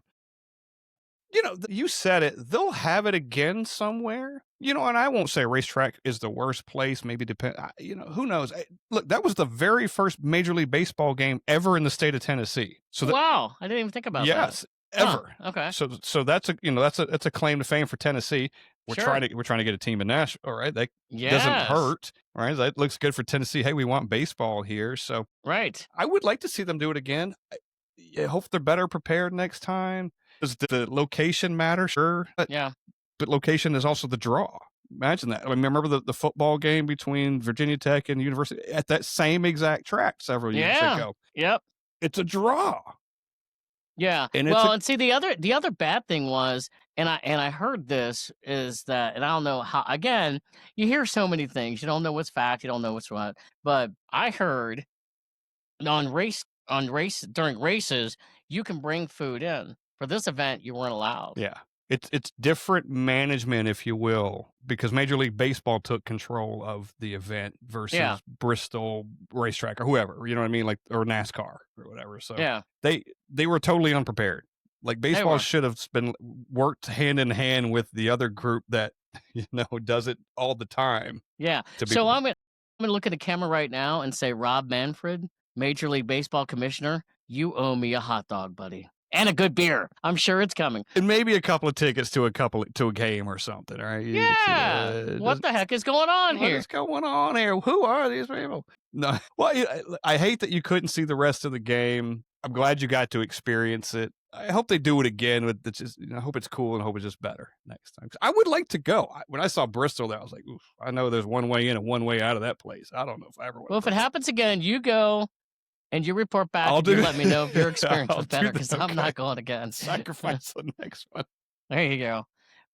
You said it. They'll have it again somewhere. And I won't say racetrack is the worst place. Maybe depend. Who knows? Look, that was the very first Major League Baseball game ever in the state of Tennessee. So wow, I didn't even think about that. Yes, ever. Oh, okay. So that's a claim to fame for Tennessee. We're Sure. trying to get a team in Nashville. All right, that doesn't hurt. All right, that looks good for Tennessee. Hey, we want baseball here. So right. I would like to see them do it again. I hope they're better prepared next time. Does the location matter? Sure. But location is also the draw. Imagine that. I mean, remember the football game between Virginia Tech and University at that same exact track several years ago. Yep. It's a draw. Yeah. And see, the other bad thing was, and I heard this is that, and I don't know how. Again, you hear so many things. You don't know what's fact. You don't know what's what. But I heard during races, you can bring food in. For this event, you weren't allowed. Yeah. It's different management, if you will, because Major League Baseball took control of the event versus Bristol Racetrack or whoever, you know what I mean? Like, or NASCAR or whatever. So they were totally unprepared. Like, baseball should have been worked hand in hand with the other group that, does it all the time. Yeah. So I'm going to look at the camera right now and say, Rob Manfred, Major League Baseball Commissioner, you owe me a hot dog, buddy. And a good beer. I'm sure it's coming. And maybe a couple of tickets to a game or something, right? Yeah. What the heck is going on here? What is going on here? Who are these people? No. Well, I hate that you couldn't see the rest of the game. I'm glad you got to experience it. I hope they do it again. But it's just, I hope it's cool and hope it's just better next time. I would like to go. When I saw Bristol there, I was like, oof, I know there's one way in and one way out of that place. I don't know if I ever want. Well, if it happens again, you go. And you report back and you let me know if your experience was better, because I'm not going again. Sacrifice the next one. There you go.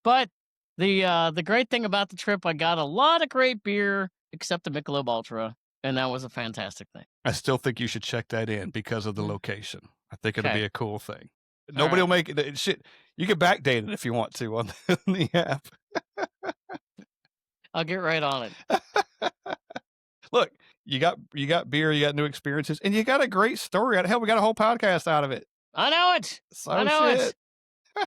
But the great thing about the trip, I got a lot of great beer, except the Michelob Ultra, and that was a fantastic thing. I still think you should check that in because of the location. I think it'll be a cool thing. Nobody will make it. Shit, you can backdate it if you want to on the app. I'll get right on it. Look, you got beer, you got new experiences, and you got a great story. Hell, we got a whole podcast out of it. I know it. I know it.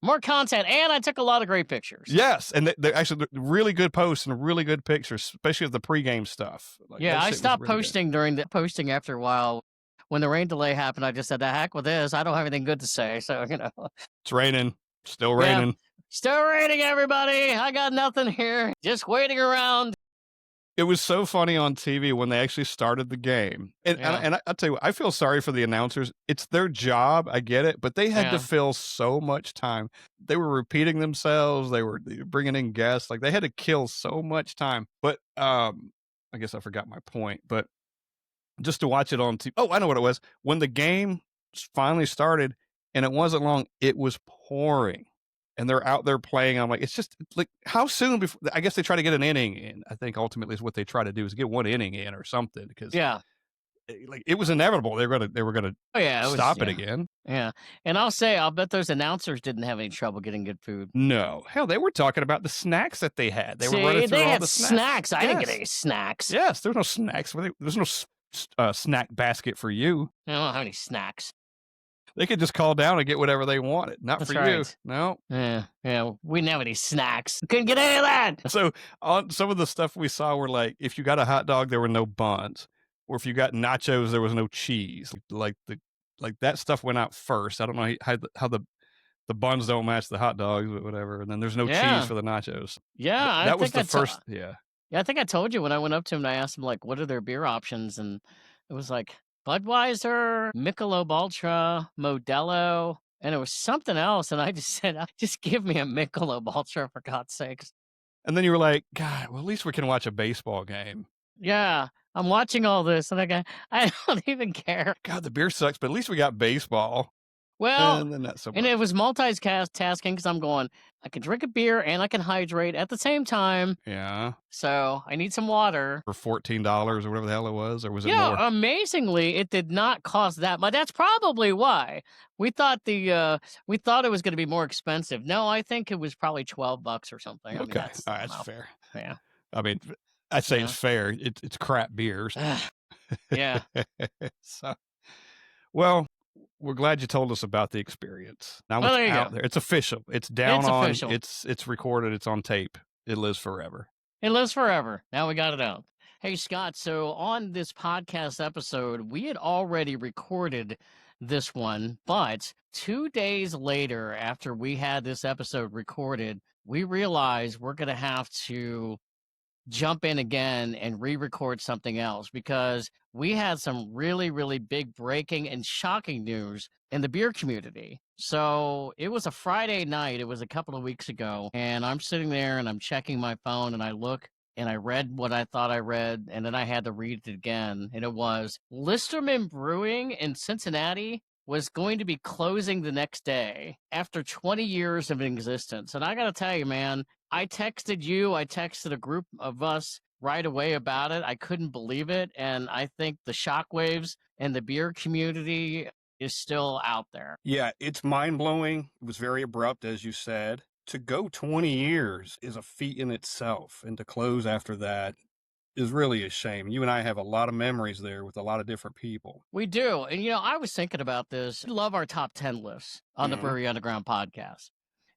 More content, and I took a lot of great pictures. Yes, and they're actually really good posts and really good pictures, especially of the pregame stuff. Like, I stopped posting posting after a while. When the rain delay happened, I just said, the heck with this. I don't have anything good to say, so, It's raining. Still raining. Yeah. Still raining, everybody. I got nothing here. Just waiting around. It was so funny on TV when they actually started the game. And I'll tell you what, I feel sorry for the announcers. It's their job. I get it. But they had to fill so much time. They were repeating themselves. They were bringing in guests. Like, they had to kill so much time. But I guess I forgot my point. But just to watch it on TV. Oh, I know what it was. When the game finally started and it wasn't long, it was pouring. And they're out there playing. I'm like, it's just like, how soon before? I guess they try to get an inning in. I think ultimately is what they try to do, is get one inning in or something, because it was inevitable. They were gonna stop it again. Yeah, and I'll bet those announcers didn't have any trouble getting good food. No, hell, they were talking about the snacks that they had. They were running through all the snacks. I didn't get any snacks. Yes, there was no snacks. There's no snack basket for you. I don't have any snacks. They could just call down and get whatever they wanted. Not for you. No. Yeah. We didn't have any snacks. Couldn't get any of that. So on some of the stuff we saw were like, if you got a hot dog, there were no buns. Or if you got nachos, there was no cheese. Like that stuff went out first. I don't know how the buns don't match the hot dogs, but whatever. And then there's no cheese for the nachos. Yeah. That was the first. Yeah. Yeah, I think I told you when I went up to him and I asked him, like, what are their beer options? And it was like, Budweiser, Michelob Ultra, Modelo, and it was something else. And I just said, just give me a Michelob Ultra, for God's sakes. And then you were like, God, well, at least we can watch a baseball game. Yeah, I'm watching all this, and I don't even care. God, the beer sucks, but at least we got baseball. Well, and not so much. And it was multitasking because I'm going, I can drink a beer and I can hydrate at the same time. Yeah. So I need some water. For $14 or whatever the hell it was, or was it more? Yeah, amazingly, it did not cost that much. That's probably why. We thought it was going to be more expensive. No, I think it was probably $12 or something. Okay. All right, that's fair. Yeah. I mean, I'd say it's fair. It's crap beers. Yeah. So, well, we're glad you told us about the experience. Now it's out there. It's official. It's down on. Official. It's recorded. It's on tape. It lives forever. It lives forever. Now we got it out. Hey, Scott. So on this podcast episode, we had already recorded this one, but 2 days later, after we had this episode recorded, we realized we're going to have to jump in again and re-record something else because we had some really, really big breaking and shocking news in the beer community. So it was a Friday night. It was a couple of weeks ago. And I'm sitting there and I'm checking my phone and I look and I read what I thought I read. And then I had to read it again. And it was Listerman Brewing in Cincinnati was going to be closing the next day after 20 years of existence. And I got to tell you, man, I texted you, I texted a group of us right away about it. I couldn't believe it. And I think the shockwaves and the beer community is still out there. Yeah, it's mind-blowing. It was very abrupt, as you said. To go 20 years is a feat in itself, and to close after that is really a shame. You and I have a lot of memories there with a lot of different people. We do. And, I was thinking about this. I love our top 10 lists on the Brewery Underground podcast.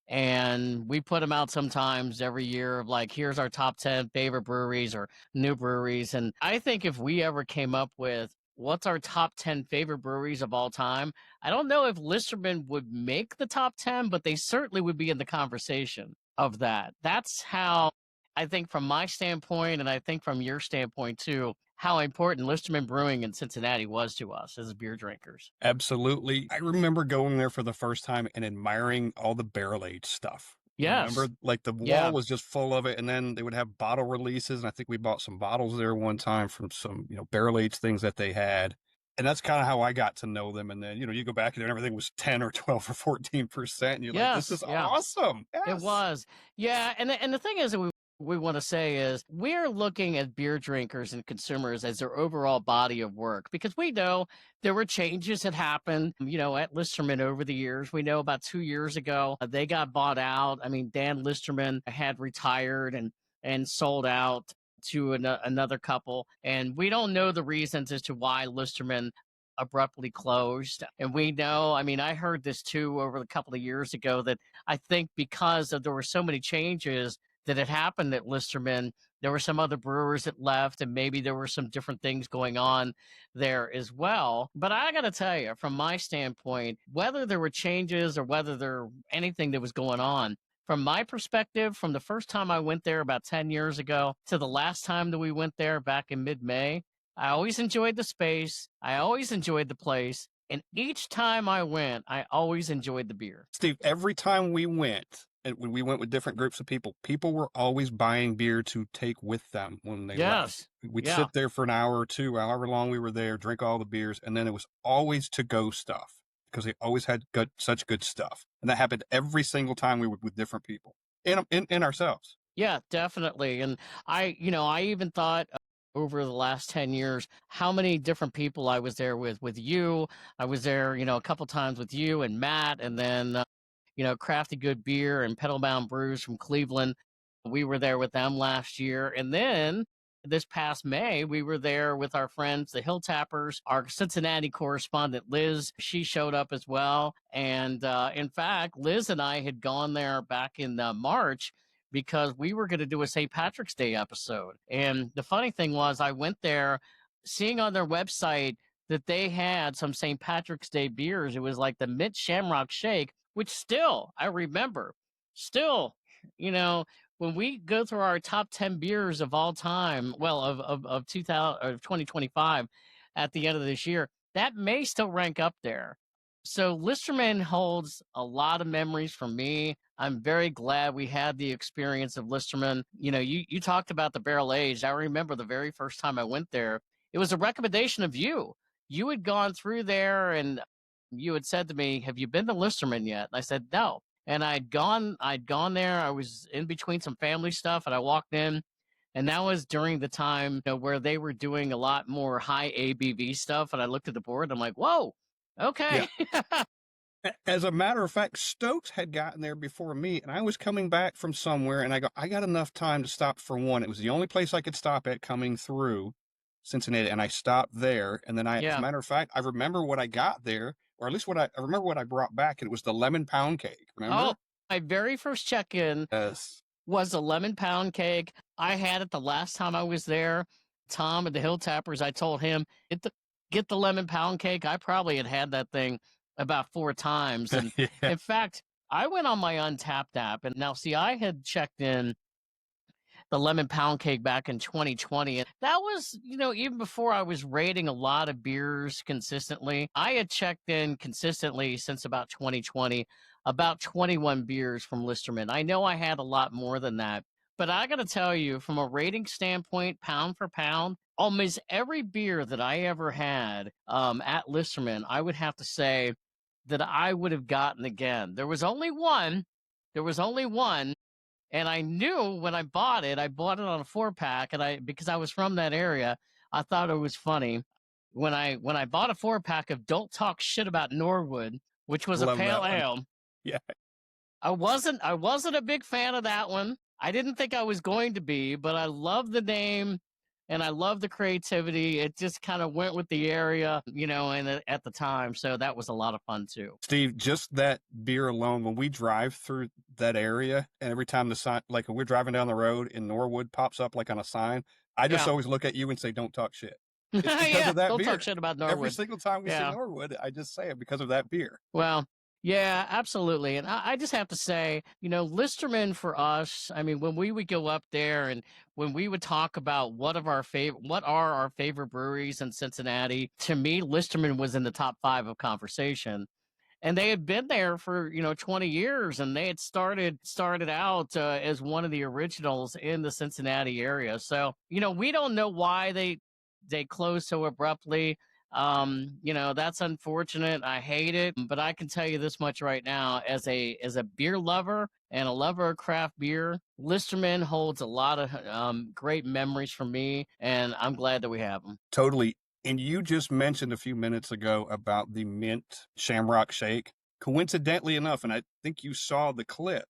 And we put them out sometimes every year of like, here's our top 10 favorite breweries or new breweries. And I think if we ever came up with what's our top 10 favorite breweries of all time, I don't know if Listerman would make the top 10, but they certainly would be in the conversation of that. That's how I think from my standpoint, and I think from your standpoint too, how important Listerman Brewing in Cincinnati was to us as beer drinkers. Absolutely. I remember going there for the first time and admiring all the barrel-aged stuff. Yes. Remember, like the wall was just full of it, and then they would have bottle releases, and I think we bought some bottles there one time from some, barrel-aged things that they had. And that's kind of how I got to know them. And then, you go back and everything was 10 or 12 or 14%, and you're like, this is awesome. Yes. It was. Yeah, and the thing is that we want to say is we're looking at beer drinkers and consumers as their overall body of work, because we know there were changes that happened, at Listerman over the years. We know about 2 years ago, they got bought out. I mean, Dan Listerman had retired and sold out to another couple. And we don't know the reasons as to why Listerman abruptly closed. And we know, I heard this too over a couple of years ago, that I think because there were so many changes that had happened at Listerman, there were some other brewers that left, and maybe there were some different things going on there as well. But I got to tell you, from my standpoint, whether there were changes or whether there anything that was going on, from my perspective, from the first time I went there about 10 years ago to the last time that we went there back in mid-May, I always enjoyed the space. I always enjoyed the place. And each time I went, I always enjoyed the beer. Steve, every time we went, and when we went with different groups of people were always buying beer to take with them when they left. We'd sit there for an hour or two, however long we were there, drink all the beers, and then it was always to-go stuff because they always had such good stuff. And that happened every single time we were with different people and ourselves. Yeah, definitely. And I even thought over the last 10 years, how many different people I was there with you. I was there, a couple times with you and Matt, and then Crafty Good Beer and Pedalbound Brews from Cleveland. We were there with them last year. And then this past May, we were there with our friends, the Hill Tappers, our Cincinnati correspondent, Liz. She showed up as well. And in fact, Liz and I had gone there back in March because we were going to do a St. Patrick's Day episode. And the funny thing was, I went there seeing on their website that they had some St. Patrick's Day beers. It was like the Mint Shamrock Shake, which still, I remember, when we go through our top 10 beers of all time, of 2025 at the end of this year, that may still rank up there. So Listerman holds a lot of memories for me. I'm very glad we had the experience of Listerman. You talked about the barrel aged. I remember the very first time I went there, it was a recommendation of you. You had gone through there and you had said to me, have you been to Listerman yet? And I said, no. And I'd gone there. I was in between some family stuff and I walked in, and that was during the time where they were doing a lot more high ABV stuff. And I looked at the board and I'm like, whoa, okay. Yeah. As a matter of fact, Stokes had gotten there before me, and I was coming back from somewhere, and I got enough time to stop for one. It was the only place I could stop at coming through Cincinnati, and I stopped there. And then as a matter of fact, I remember what I got there, or at least I remember what I brought back, and it was the lemon pound cake. Remember? Oh, my very first check-in was a lemon pound cake. I had it the last time I was there. Tom at the Hill Tappers, I told him, get the lemon pound cake. I probably had that thing about 4 times. And in fact, I went on my Untapped app, and now see, I had checked in the lemon pound cake back in 2020. And that was, even before I was rating a lot of beers consistently. I had checked in consistently since about 2020, about 21 beers from Listerman. I know I had a lot more than that, but I got to tell you, from a rating standpoint, pound for pound, almost every beer that I ever had at Listerman, I would have to say that I would have gotten again. There was only one. And I knew when I bought it on a 4-pack, and because I was from that area, I thought it was funny. When I bought a 4-pack of Don't Talk Shit About Norwood, which was a pale ale. Yeah. I wasn't a big fan of that one. I didn't think I was going to be, but I love the name and I love the creativity. It just kind of went with the area, and at the time. So that was a lot of fun too. Steve, just that beer alone, when we drive through that area, and every time the sign, like when we're driving down the road and Norwood pops up like on a sign, I just always look at you and say, "Don't talk shit." It's because of that don't beer. Talk shit about Norwood. Every single time we see Norwood, I just say it because of that beer. Well, yeah, absolutely. And I just have to say, Listerman for us, I mean, when we would go up there and when we would talk about what are our favorite breweries in Cincinnati, to me, Listerman was in the top 5 of conversation. And they had been there for, 20 years, and they had started out as one of the originals in the Cincinnati area. So, we don't know why they closed so abruptly. That's unfortunate. I hate it, but I can tell you this much right now, as a beer lover and a lover of craft beer, Listerman holds a lot of great memories for me, and I'm glad that we have them. Totally. And you just mentioned a few minutes ago about the mint shamrock shake. Coincidentally enough, and I think you saw the clip,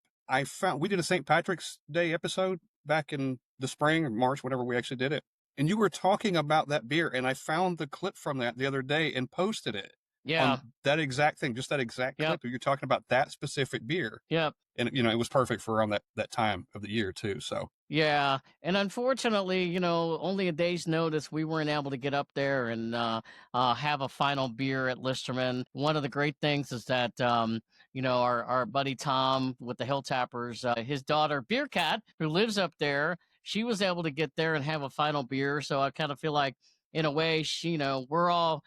we did a St. Patrick's Day episode back in the spring or March, whenever we actually did it. And you were talking about that beer, and I found the clip from that the other day and posted it. Yeah. That exact thing, just that exact clip. You're talking about that specific beer. Yep. And, it was perfect for around that time of the year, too. So. Yeah. And unfortunately, only a day's notice, we weren't able to get up there and have a final beer at Listerman. One of the great things is that, our buddy Tom with the Hill Tappers, his daughter, Beer Cat, who lives up there, she was able to get there and have a final beer. So I kind of feel like, in a way, we're all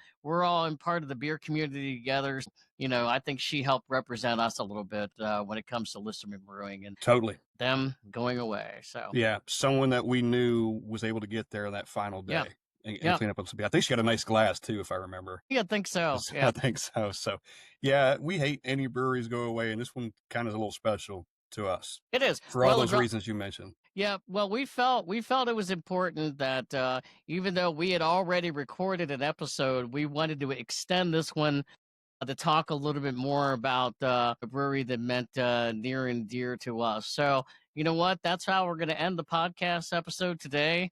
in part of the beer community together. I think she helped represent us a little bit when it comes to Listerman Brewing and totally them going away. So yeah, someone that we knew was able to get there that final day and clean up some beer. I think she got a nice glass too, if I remember. Yeah, I think so. I think so. So yeah, we hate any breweries go away, and this one kind of is a little special to us. It is, for all those reasons you mentioned. Yeah, well, we felt it was important that even though we had already recorded an episode, we wanted to extend this one to talk a little bit more about a brewery that meant near and dear to us. So, you know what? That's how we're going to end the podcast episode today.